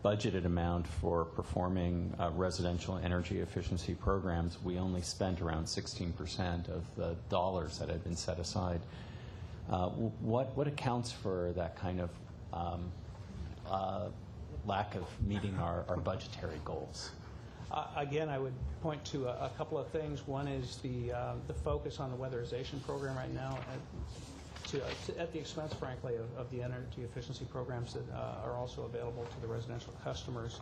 budgeted amount for performing residential energy efficiency programs, we only spent around 16% of the dollars that had been set aside. What accounts for that kind of lack of meeting our budgetary goals? Again, I would point to a couple of things. One is the focus on the weatherization program right now at the expense, frankly, of the energy efficiency programs that are also available to the residential customers.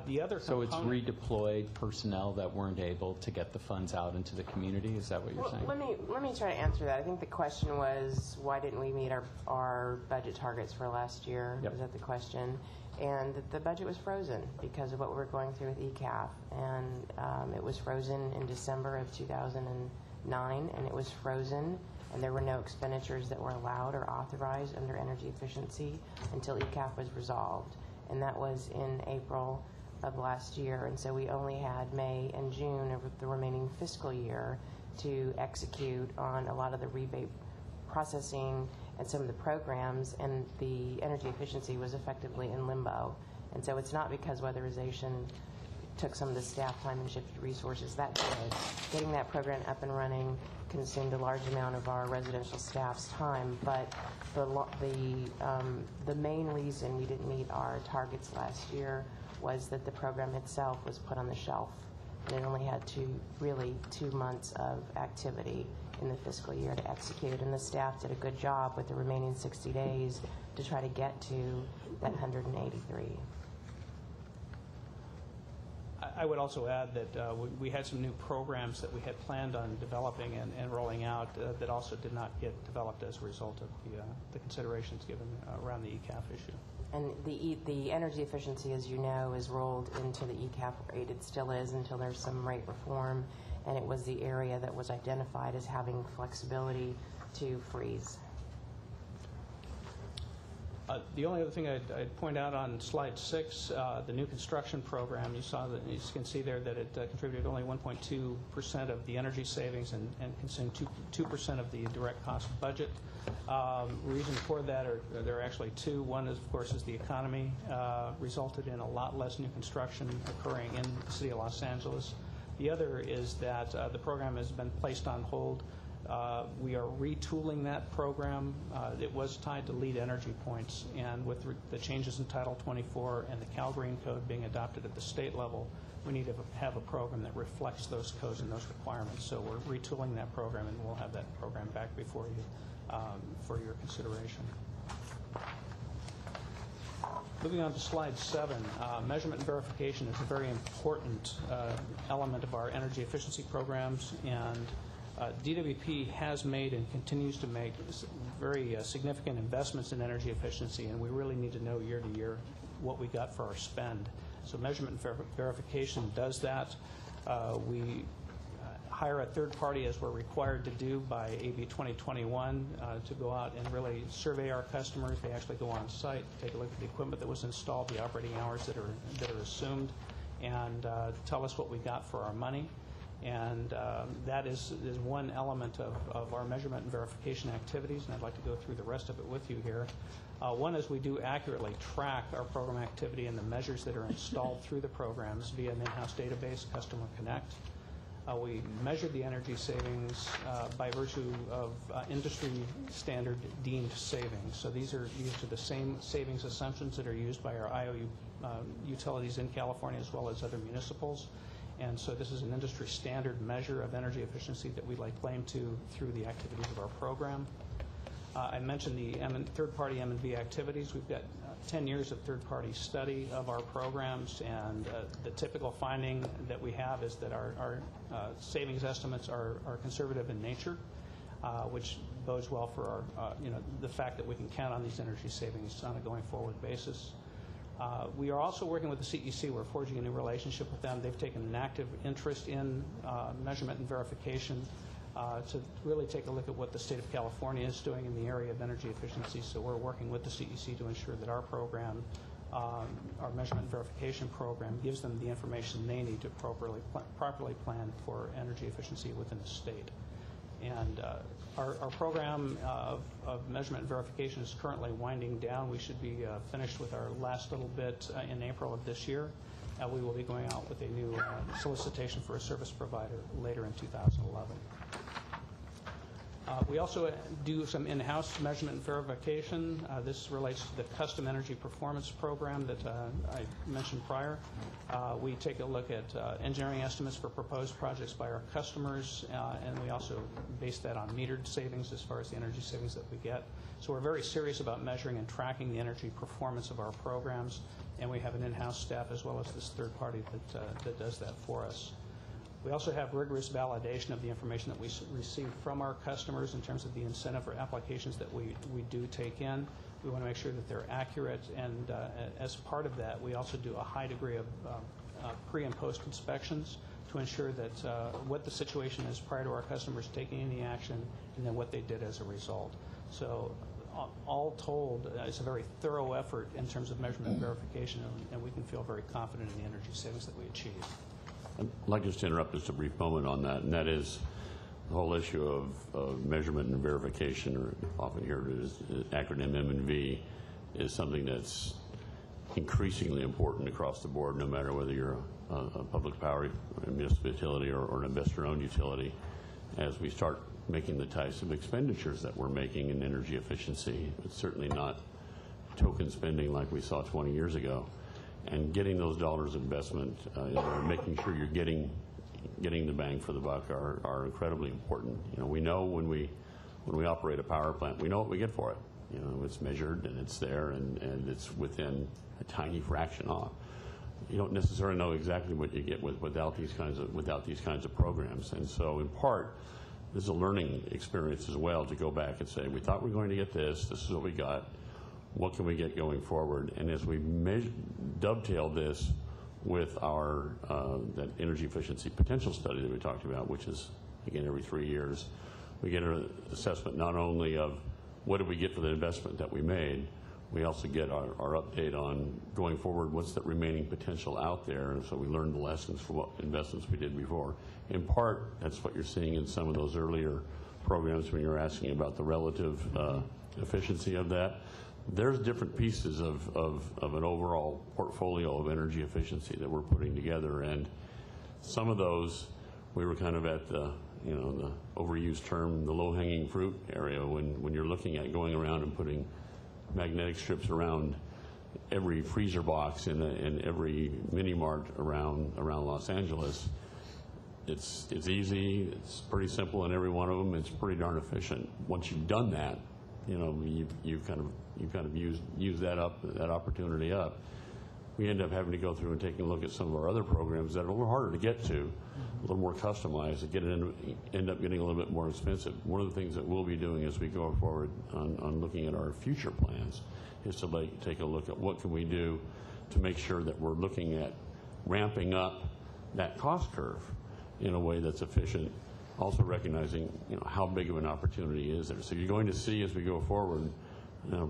The other so component, it's redeployed personnel that weren't able to get the funds out into the community? Is that what you're saying? Let me try to answer that. I think the question was, why didn't we meet our budget targets for last year? Yep. Was that the question? And the budget was frozen because of what we were going through with ECAF. And it was frozen in December of 2009, and it was frozen, and there were no expenditures that were allowed or authorized under energy efficiency until ECAF was resolved. And that was in April of last year. And so we only had May and June of the remaining fiscal year to execute on a lot of the rebate processing and some of the programs, and the energy efficiency was effectively in limbo. And so it's not because weatherization took some of the staff time and shifted resources. That did. Getting that program up and running consumed a large amount of our residential staff's time, but the main reason we didn't meet our targets last year was that the program itself was put on the shelf, and it only had 2 months of activity in the fiscal year to execute, and the staff did a good job with the remaining 60 days to try to get to that 183. I would also add that we had some new programs that we had planned on developing and rolling out that also did not get developed as a result of the considerations given around the ECAF issue. And the energy efficiency, as you know, is rolled into the ECAP rate. It still is until there's some rate reform, and it was the area that was identified as having flexibility to freeze. The only other thing I'd point out on slide 6, the new construction program, you can see there that it contributed only 1.2% of the energy savings and consumed 2% of the direct cost budget. Reason for that there are actually two. One is, of course, is the economy resulted in a lot less new construction occurring in the city of Los Angeles. The other is that the program has been placed on hold. We are retooling that program. It was tied to lead energy points, and with the changes in Title 24 and the Cal Green Code being adopted at the state level, we need to have a program that reflects those codes and those requirements. So we're retooling that program, and we'll have that program back before you for your consideration. Moving on to slide 7, measurement and verification is a very important element of our energy efficiency programs, and DWP has made and continues to make very significant investments in energy efficiency, and we really need to know year to year what we got for our spend. So measurement and verification does that. We hire a third party, as we're required to do by AB 2021, to go out and really survey our customers. They actually go on site, take a look at the equipment that was installed, the operating hours that are assumed, and tell us what we got for our money. And that is one element of our measurement and verification activities, and I'd like to go through the rest of it with you here. One is we do accurately track our program activity and the measures that are installed through the programs via an in-house database, Customer Connect. We measure the energy savings by virtue of industry standard deemed savings. So these are the same savings assumptions that are used by our IOU utilities in California as well as other municipals. And so this is an industry standard measure of energy efficiency that we lay claim to through the activities of our program. I mentioned the third-party M&V activities. We've got 10 years of third-party study of our programs, and the typical finding that we have is that our savings estimates are conservative in nature, which bodes well for our, the fact that we can count on these energy savings on a going-forward basis. We are also working with the CEC. We're forging a new relationship with them. They've taken an active interest in measurement and verification to really take a look at what the state of California is doing in the area of energy efficiency. So we're working with the CEC to ensure that our program, our measurement and verification program, gives them the information they need to properly plan for energy efficiency within the state. And our program of measurement and verification is currently winding down. We should be finished with our last little bit in April of this year. We will be going out with a new solicitation for a service provider later in 2011. We also do some in-house measurement and verification. This relates to the custom energy performance program that I mentioned prior. We take a look at engineering estimates for proposed projects by our customers, and we also base that on metered savings as far as the energy savings that we get. So we're very serious about measuring and tracking the energy performance of our programs, and we have an in-house staff as well as this third party that does that for us. We also have rigorous validation of the information that we receive from our customers in terms of the incentive or applications that we do take in. We want to make sure that they're accurate, and as part of that, we also do a high degree of pre- and post inspections to ensure that what the situation is prior to our customers taking any action, and then what they did as a result. So all told, it's a very thorough effort in terms of measurement and verification, and we can feel very confident in the energy savings that we achieve. I'd like just to interrupt just a brief moment on that, and that is the whole issue of measurement and verification, or often heard as acronym M&V, is something that's increasingly important across the board, no matter whether you're a public power, a municipal utility, or an investor-owned utility, as we start making the types of expenditures that we're making in energy efficiency. It's certainly not token spending like we saw 20 years ago. And getting those dollars of investment, making sure you're getting the bang for the buck are incredibly important. We know when we operate a power plant, we know what we get for it. It's measured and it's there and it's within a tiny fraction off. you don't necessarily know exactly what you get without these kinds of programs. And so, in part, this is a learning experience as well to go back and say, we thought we were going to get this. This is what we got. What can we get going forward? And as we dovetail this with our that energy efficiency potential study that we talked about, which is, again, every 3 years, we get an assessment not only of what did we get for the investment that we made, we also get our update on going forward, what's that remaining potential out there, and so we learn the lessons from what investments we did before. In part, that's what you're seeing in some of those earlier programs when you're asking about the relative efficiency of that. There's different pieces of an overall portfolio of energy efficiency that we're putting together, and some of those we were kind of at the, you know, the overused term, the low-hanging fruit area, when you're looking at going around and putting magnetic strips around every freezer box in every mini mart around Los Angeles. It's easy, it's pretty simple in every one of them, it's pretty darn efficient. Once you've done that, you know, you've kind of used that opportunity up. We end up having to go through and taking a look at some of our other programs that are a little harder to get to, a little more customized, and end up getting a little bit more expensive. One of the things that we'll be doing as we go forward on looking at our future plans is to take a look at what can we do to make sure that we're looking at ramping up that cost curve in a way that's efficient, also recognizing, you know, how big of an opportunity is there. So you're going to see as we go forward,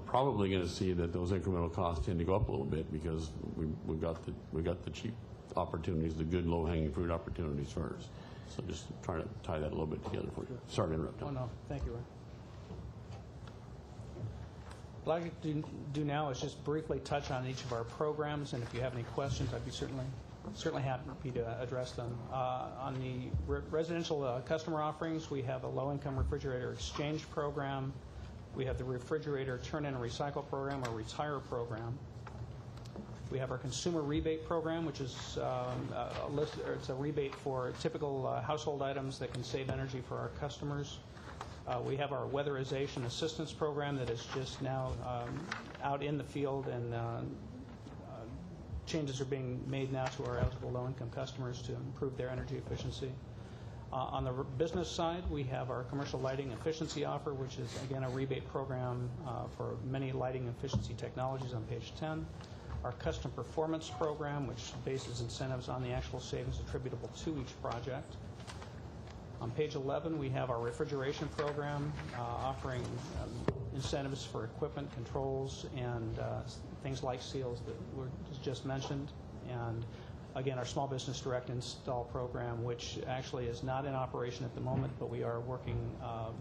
probably going to see that those incremental costs tend to go up a little bit because we've got the cheap opportunities, the good low-hanging fruit opportunities first. So just trying to tie that a little bit together for you. Sorry to interrupt. Oh, no. Thank you, Ray. What I'd like to do now is just briefly touch on each of our programs, and if you have any questions, I'd be certainly happy to address them. On the residential customer offerings, we have a low-income refrigerator exchange program. We have the refrigerator turn-in and recycle program, or retire program. We have our consumer rebate program, which is it's a rebate for typical household items that can save energy for our customers. We have our weatherization assistance program that is just now out in the field, and changes are being made now to our eligible low-income customers to improve their energy efficiency. On the business side, we have our commercial lighting efficiency offer, which is, again, a rebate program for many lighting efficiency technologies on page 10. Our custom performance program, which bases incentives on the actual savings attributable to each project. On page 11, we have our refrigeration program offering incentives for equipment, controls, and things like seals that were just mentioned. And again, our small business direct install program, which actually is not in operation at the moment, but we are working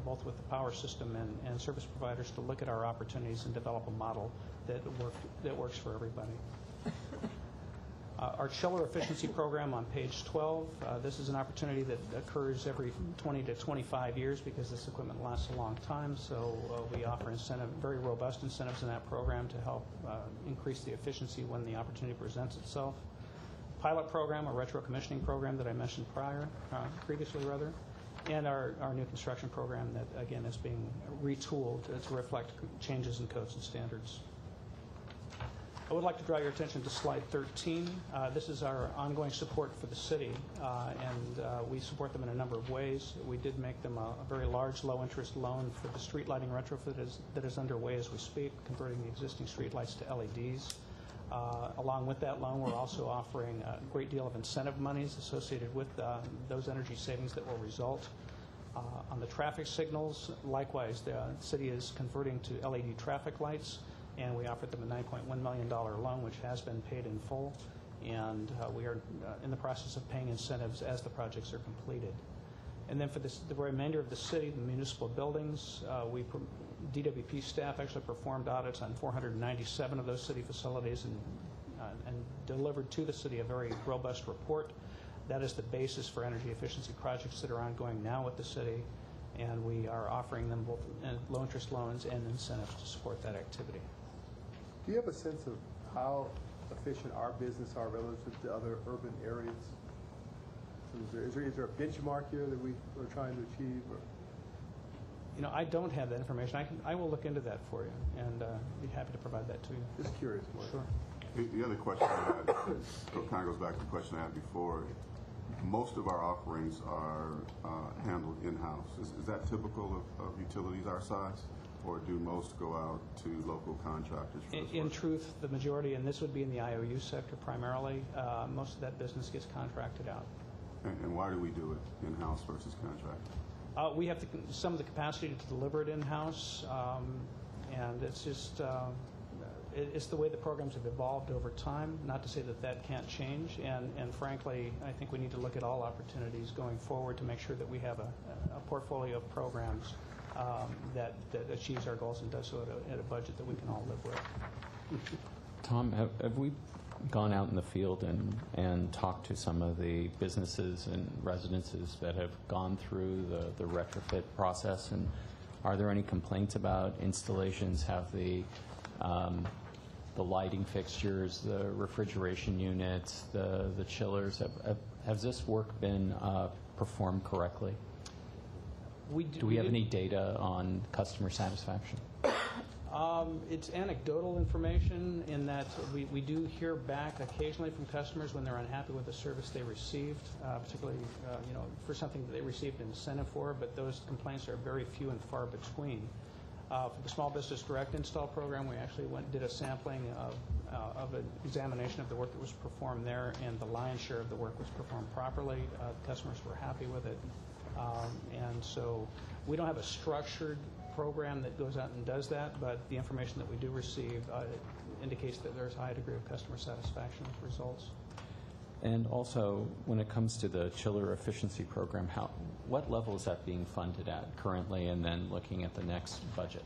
both with the power system and service providers to look at our opportunities and develop a model that works for everybody. Our chiller efficiency program on page 12, this is an opportunity that occurs every 20 to 25 years because this equipment lasts a long time, so we offer very robust incentives in that program to help increase the efficiency when the opportunity presents itself. Pilot program, a retro commissioning program that I mentioned previously, and our new construction program that, again, is being retooled to reflect changes in codes and standards. I would like to draw your attention to slide 13. This is our ongoing support for the city, and we support them in a number of ways. We did make them a very large low-interest loan for the street lighting retrofit that is underway as we speak, converting the existing street lights to LEDs. Along with that loan, we're also offering a great deal of incentive monies associated with those energy savings that will result. On the traffic signals, likewise, the city is converting to LED traffic lights, and we offered them a $9.1 million loan, which has been paid in full, and we are in the process of paying incentives as the projects are completed. And then for the remainder of the city, the municipal buildings, DWP staff actually performed audits on 497 of those city facilities and delivered to the city a very robust report. That is the basis for energy efficiency projects that are ongoing now with the city, and we are offering them both low-interest loans and incentives to support that activity. Do you have a sense of how efficient our business are relative to other urban areas? So is there a benchmark here that we are trying to achieve? Or? You know, I don't have that information. I will look into that for you, and be happy to provide that to you. Just curious. Sure. The other question I had, kind of goes back to the question I had before. Most of our offerings are handled in-house. Is that typical of utilities our size, or do most go out to local contractors? In truth, the majority, and this would be in the IOU sector primarily, most of that business gets contracted out. And why do we do it in-house versus contract? We have some of the capacity to deliver it in-house, and it's just it's the way the programs have evolved over time. Not to say that that can't change, and frankly, I think we need to look at all opportunities going forward to make sure that we have a portfolio of programs that achieves our goals and does so at a budget that we can all live with. Tom, have we gone out in the field and talked to some of the businesses and residences that have gone through the retrofit process? And are there any complaints about installations? Have the lighting fixtures, the refrigeration units, the chillers, has this work been performed correctly? Do we have any data on customer satisfaction? It's anecdotal information in that we do hear back occasionally from customers when they're unhappy with the service they received, particularly for something that they received an incentive for, but those complaints are very few and far between. For the Small Business Direct Install program, we actually did a sampling of an examination of the work that was performed there, and the lion's share of the work was performed properly. Customers were happy with it. And so we don't have a structured program that goes out and does that, but the information that we do receive indicates that there's a high degree of customer satisfaction with results. And also, when it comes to the chiller efficiency program, what level is that being funded at currently, and then looking at the next budget?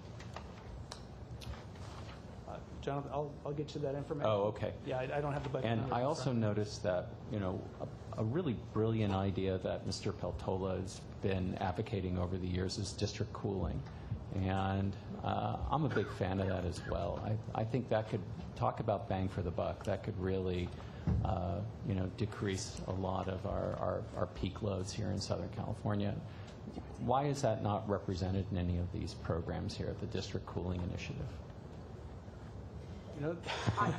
Jonathan, I'll get you that information. Oh, okay. Yeah, I don't have the budget. And I also noticed that, a really brilliant idea that Mr. Peltola has been advocating over the years is district cooling. And I'm a big fan of that as well. I think that could, talk about bang for the buck, that could really decrease a lot of our peak loads here in Southern California. Why is that not represented in any of these programs here at the District Cooling Initiative?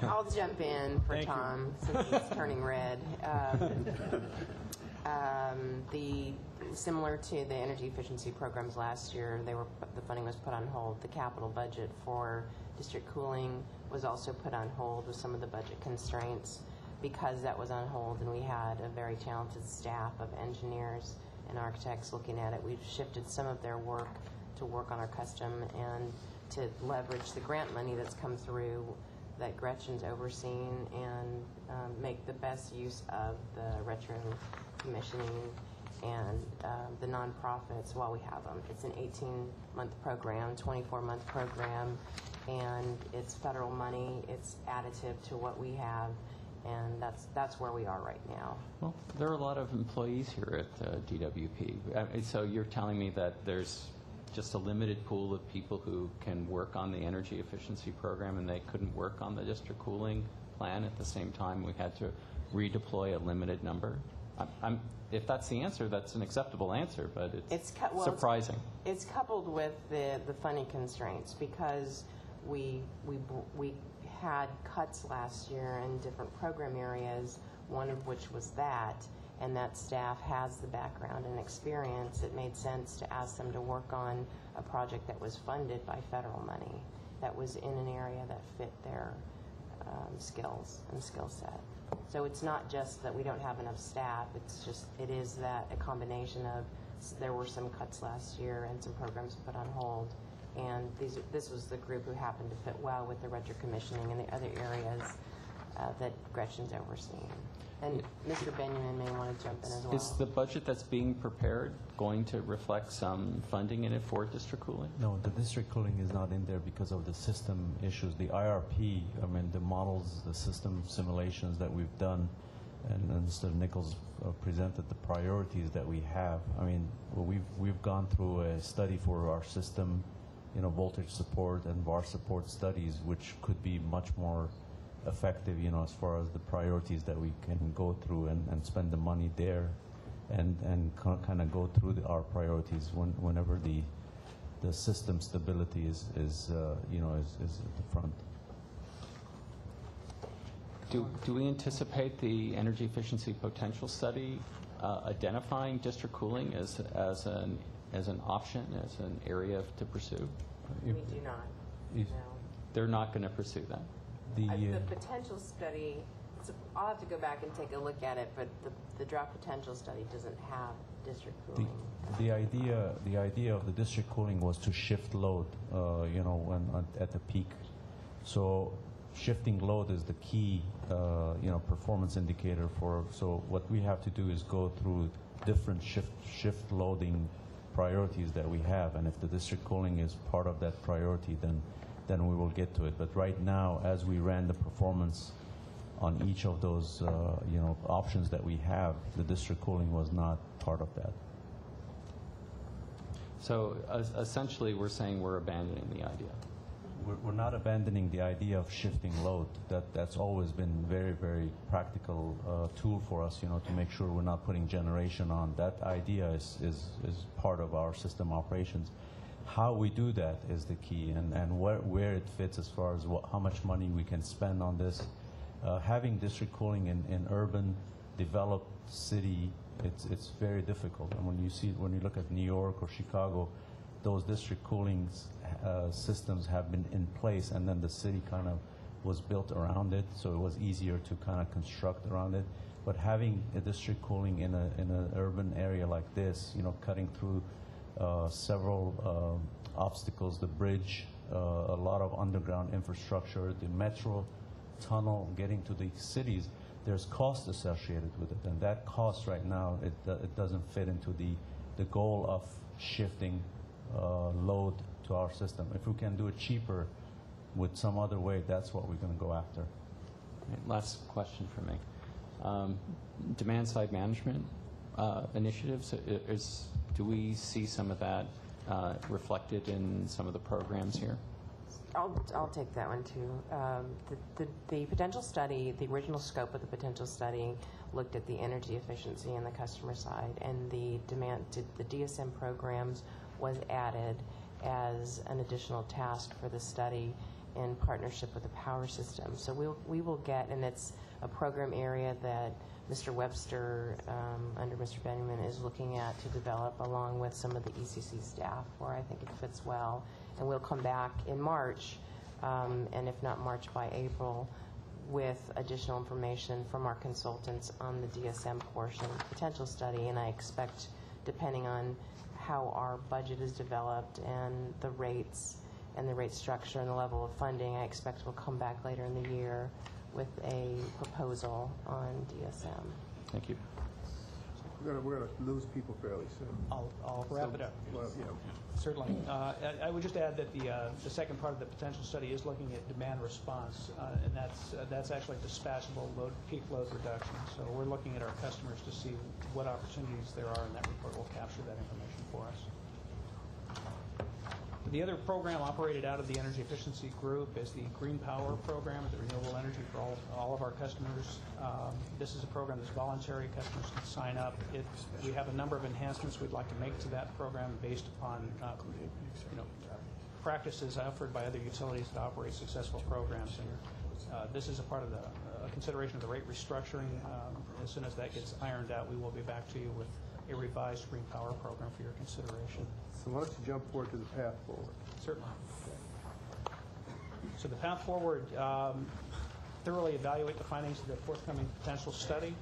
I'll jump in for Tom since he's turning red. Similar to the energy efficiency programs last year, the funding was put on hold. The capital budget for district cooling was also put on hold with some of the budget constraints. Because that was on hold and we had a very talented staff of engineers and architects looking at it, we've shifted some of their work to work on our custom and to leverage the grant money that's come through that Gretchen's overseen and make the best use of the retro commissioning and the nonprofits while we have them. It's an 18-month program, 24-month program, and it's federal money. It's additive to what we have. And that's where we are right now. Well, there are a lot of employees here at DWP. So you're telling me that there's just a limited pool of people who can work on the energy efficiency program and they couldn't work on the district cooling plan at the same time? We had to redeploy a limited number? If that's the answer, that's an acceptable answer, but it's surprising. It's coupled with the funding constraints because we had cuts last year in different program areas, one of which was that, and that staff has the background and experience. It made sense to ask them to work on a project that was funded by federal money, that was in an area that fit their skills and skill set. So it's not just that we don't have enough staff, it is that a combination of there were some cuts last year and some programs put on hold. And this was the group who happened to fit well with the retro commissioning and the other areas that Gretchen's overseeing. And Mr. Benjamin may want to jump in as well. Is the budget that's being prepared going to reflect some funding in it for district cooling? No, the district cooling is not in there because of the system issues. The IRP, the models, the system simulations that we've done, and Mr. Nichols presented the priorities that we have. We've gone through a study for our system, voltage support and VAR support studies, which could be much more effective, as far as the priorities that we can go through and spend the money there and kind of go through our priorities whenever the system stability is at the front. Do we anticipate the energy efficiency potential study identifying district cooling as an option, as an area to pursue? We do not. No. They're not going to pursue that. The potential study, I'll have to go back and take a look at it, but the draft potential study doesn't have district cooling. The idea of the district cooling was to shift load, at the peak. So shifting load is the key, performance indicator for. So what we have to do is go through different shift loading priorities that we have, and if the district cooling is part of that priority, then we will get to it. But right now, as we ran the performance on each of those options that we have, the district cooling was not part of that. So essentially, we're saying we're abandoning the idea. We're not abandoning the idea of shifting load. That's always been very, very practical tool for us, to make sure we're not putting generation on. That idea is part of our system operations. How we do that is the key, and where it fits as far as how much money we can spend on this. Having district cooling in urban, developed city, it's very difficult. And when you look at New York or Chicago, those district cooling systems have been in place, and then the city kind of was built around it, so it was easier to kind of construct around it. But having a district cooling in an urban area like this, cutting through several obstacles, the bridge, a lot of underground infrastructure, the metro tunnel, getting to the cities, there's cost associated with it, and that cost right now, it doesn't fit into the goal of shifting load to our system. If we can do it cheaper with some other way, that's what we're going to go after. Right, last question for me. Demand side management initiatives, do we see some of that reflected in some of the programs here? I'll take that one too. The potential study, the original scope of the potential study looked at the energy efficiency and the customer side, and the DSM programs was added as an additional task for the study in partnership with the power system. So we will get, and it's a program area that Mr. Webster, under Mr. Benjamin, is looking at to develop along with some of the ECC staff, where I think it fits well. And we'll come back in March, and if not March, by April, with additional information from our consultants on the DSM portion of the potential study. And I expect, depending on how our budget is developed and the rates and the rate structure and the level of funding, I expect we'll come back later in the year with a proposal on DSM. Thank you. We're going to lose people fairly soon. I'll wrap it up. Well, Certainly. I would just add that the second part of the potential study is looking at demand response, and that's actually dispatchable peak load reduction. So we're looking at our customers to see what opportunities there are, and that report will capture that information for us. The other program operated out of the Energy Efficiency Group is the Green Power Program, the renewable energy for all of our customers. This is a program that's voluntary. Customers can sign up. We have a number of enhancements we'd like to make to that program based upon practices offered by other utilities that operate successful programs. And this is a part of the consideration of the rate restructuring. As soon as that gets ironed out, we will be back to you with a revised Green Power Program for your consideration. So why don't you jump forward to the path forward? Certainly. So the path forward, thoroughly evaluate the findings of the forthcoming potential study.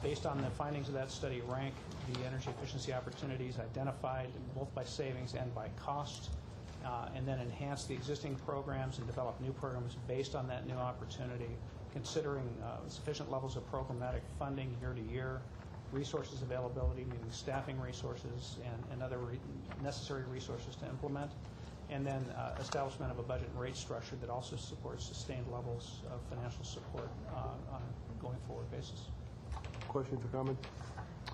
Based on the findings of that study, rank the energy efficiency opportunities identified both by savings and by cost, and then enhance the existing programs and develop new programs based on that new opportunity, considering sufficient levels of programmatic funding year to year, resources availability, meaning staffing resources and other necessary resources to implement, and then establishment of a budget and rate structure that also supports sustained levels of financial support on a going forward basis. Questions or comments?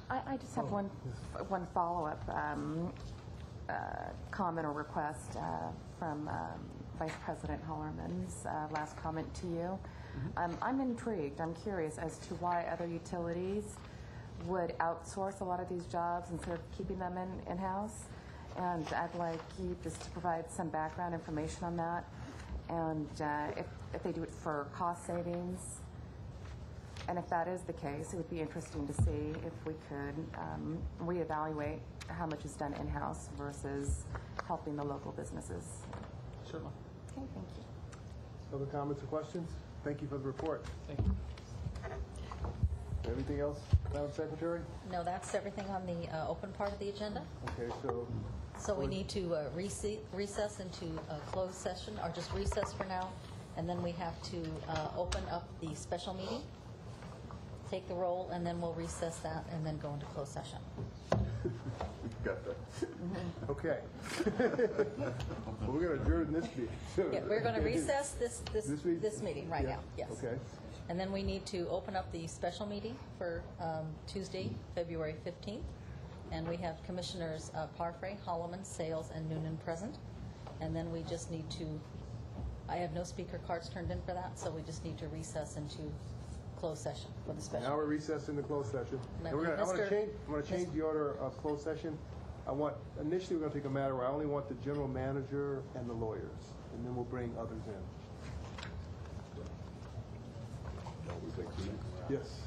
I just have one follow-up comment or request from Vice President Hollerman's last comment to you. I'm intrigued. I'm curious as to why other utilities would outsource a lot of these jobs instead of keeping them in-house. And I'd like you just to provide some background information on that. And if they do it for cost savings, And if that is the case, it would be interesting to see if we could reevaluate how much is done in-house versus helping the local businesses. Certainly. Okay, thank you. Other comments or questions? Thank you for the report. Thank you. Anything else, Madam Secretary? No, that's everything on the open part of the agenda. Okay, so So we need to recess into a closed session, or just recess for now, and then we have to open up the special meeting, take the roll, and then we'll recess that and then go into closed session. got that. Okay. Well, we're going to adjourn this meeting. Yeah, we're going to recess this meeting right now, yes. Okay. And then we need to open up the special meeting for Tuesday, February 15th. And we have Commissioners Parfrey, Holloman, Sales, and Noonan present. And then we just need to, I have no speaker cards turned in for that, so we just need to recess into closed session for the special. Now we're recessed into closed session. Now, And I'm going Mr. to change the order of closed session. Initially we're going to take a matter where I only want the general manager and the lawyers, and then we'll bring others in. Yes.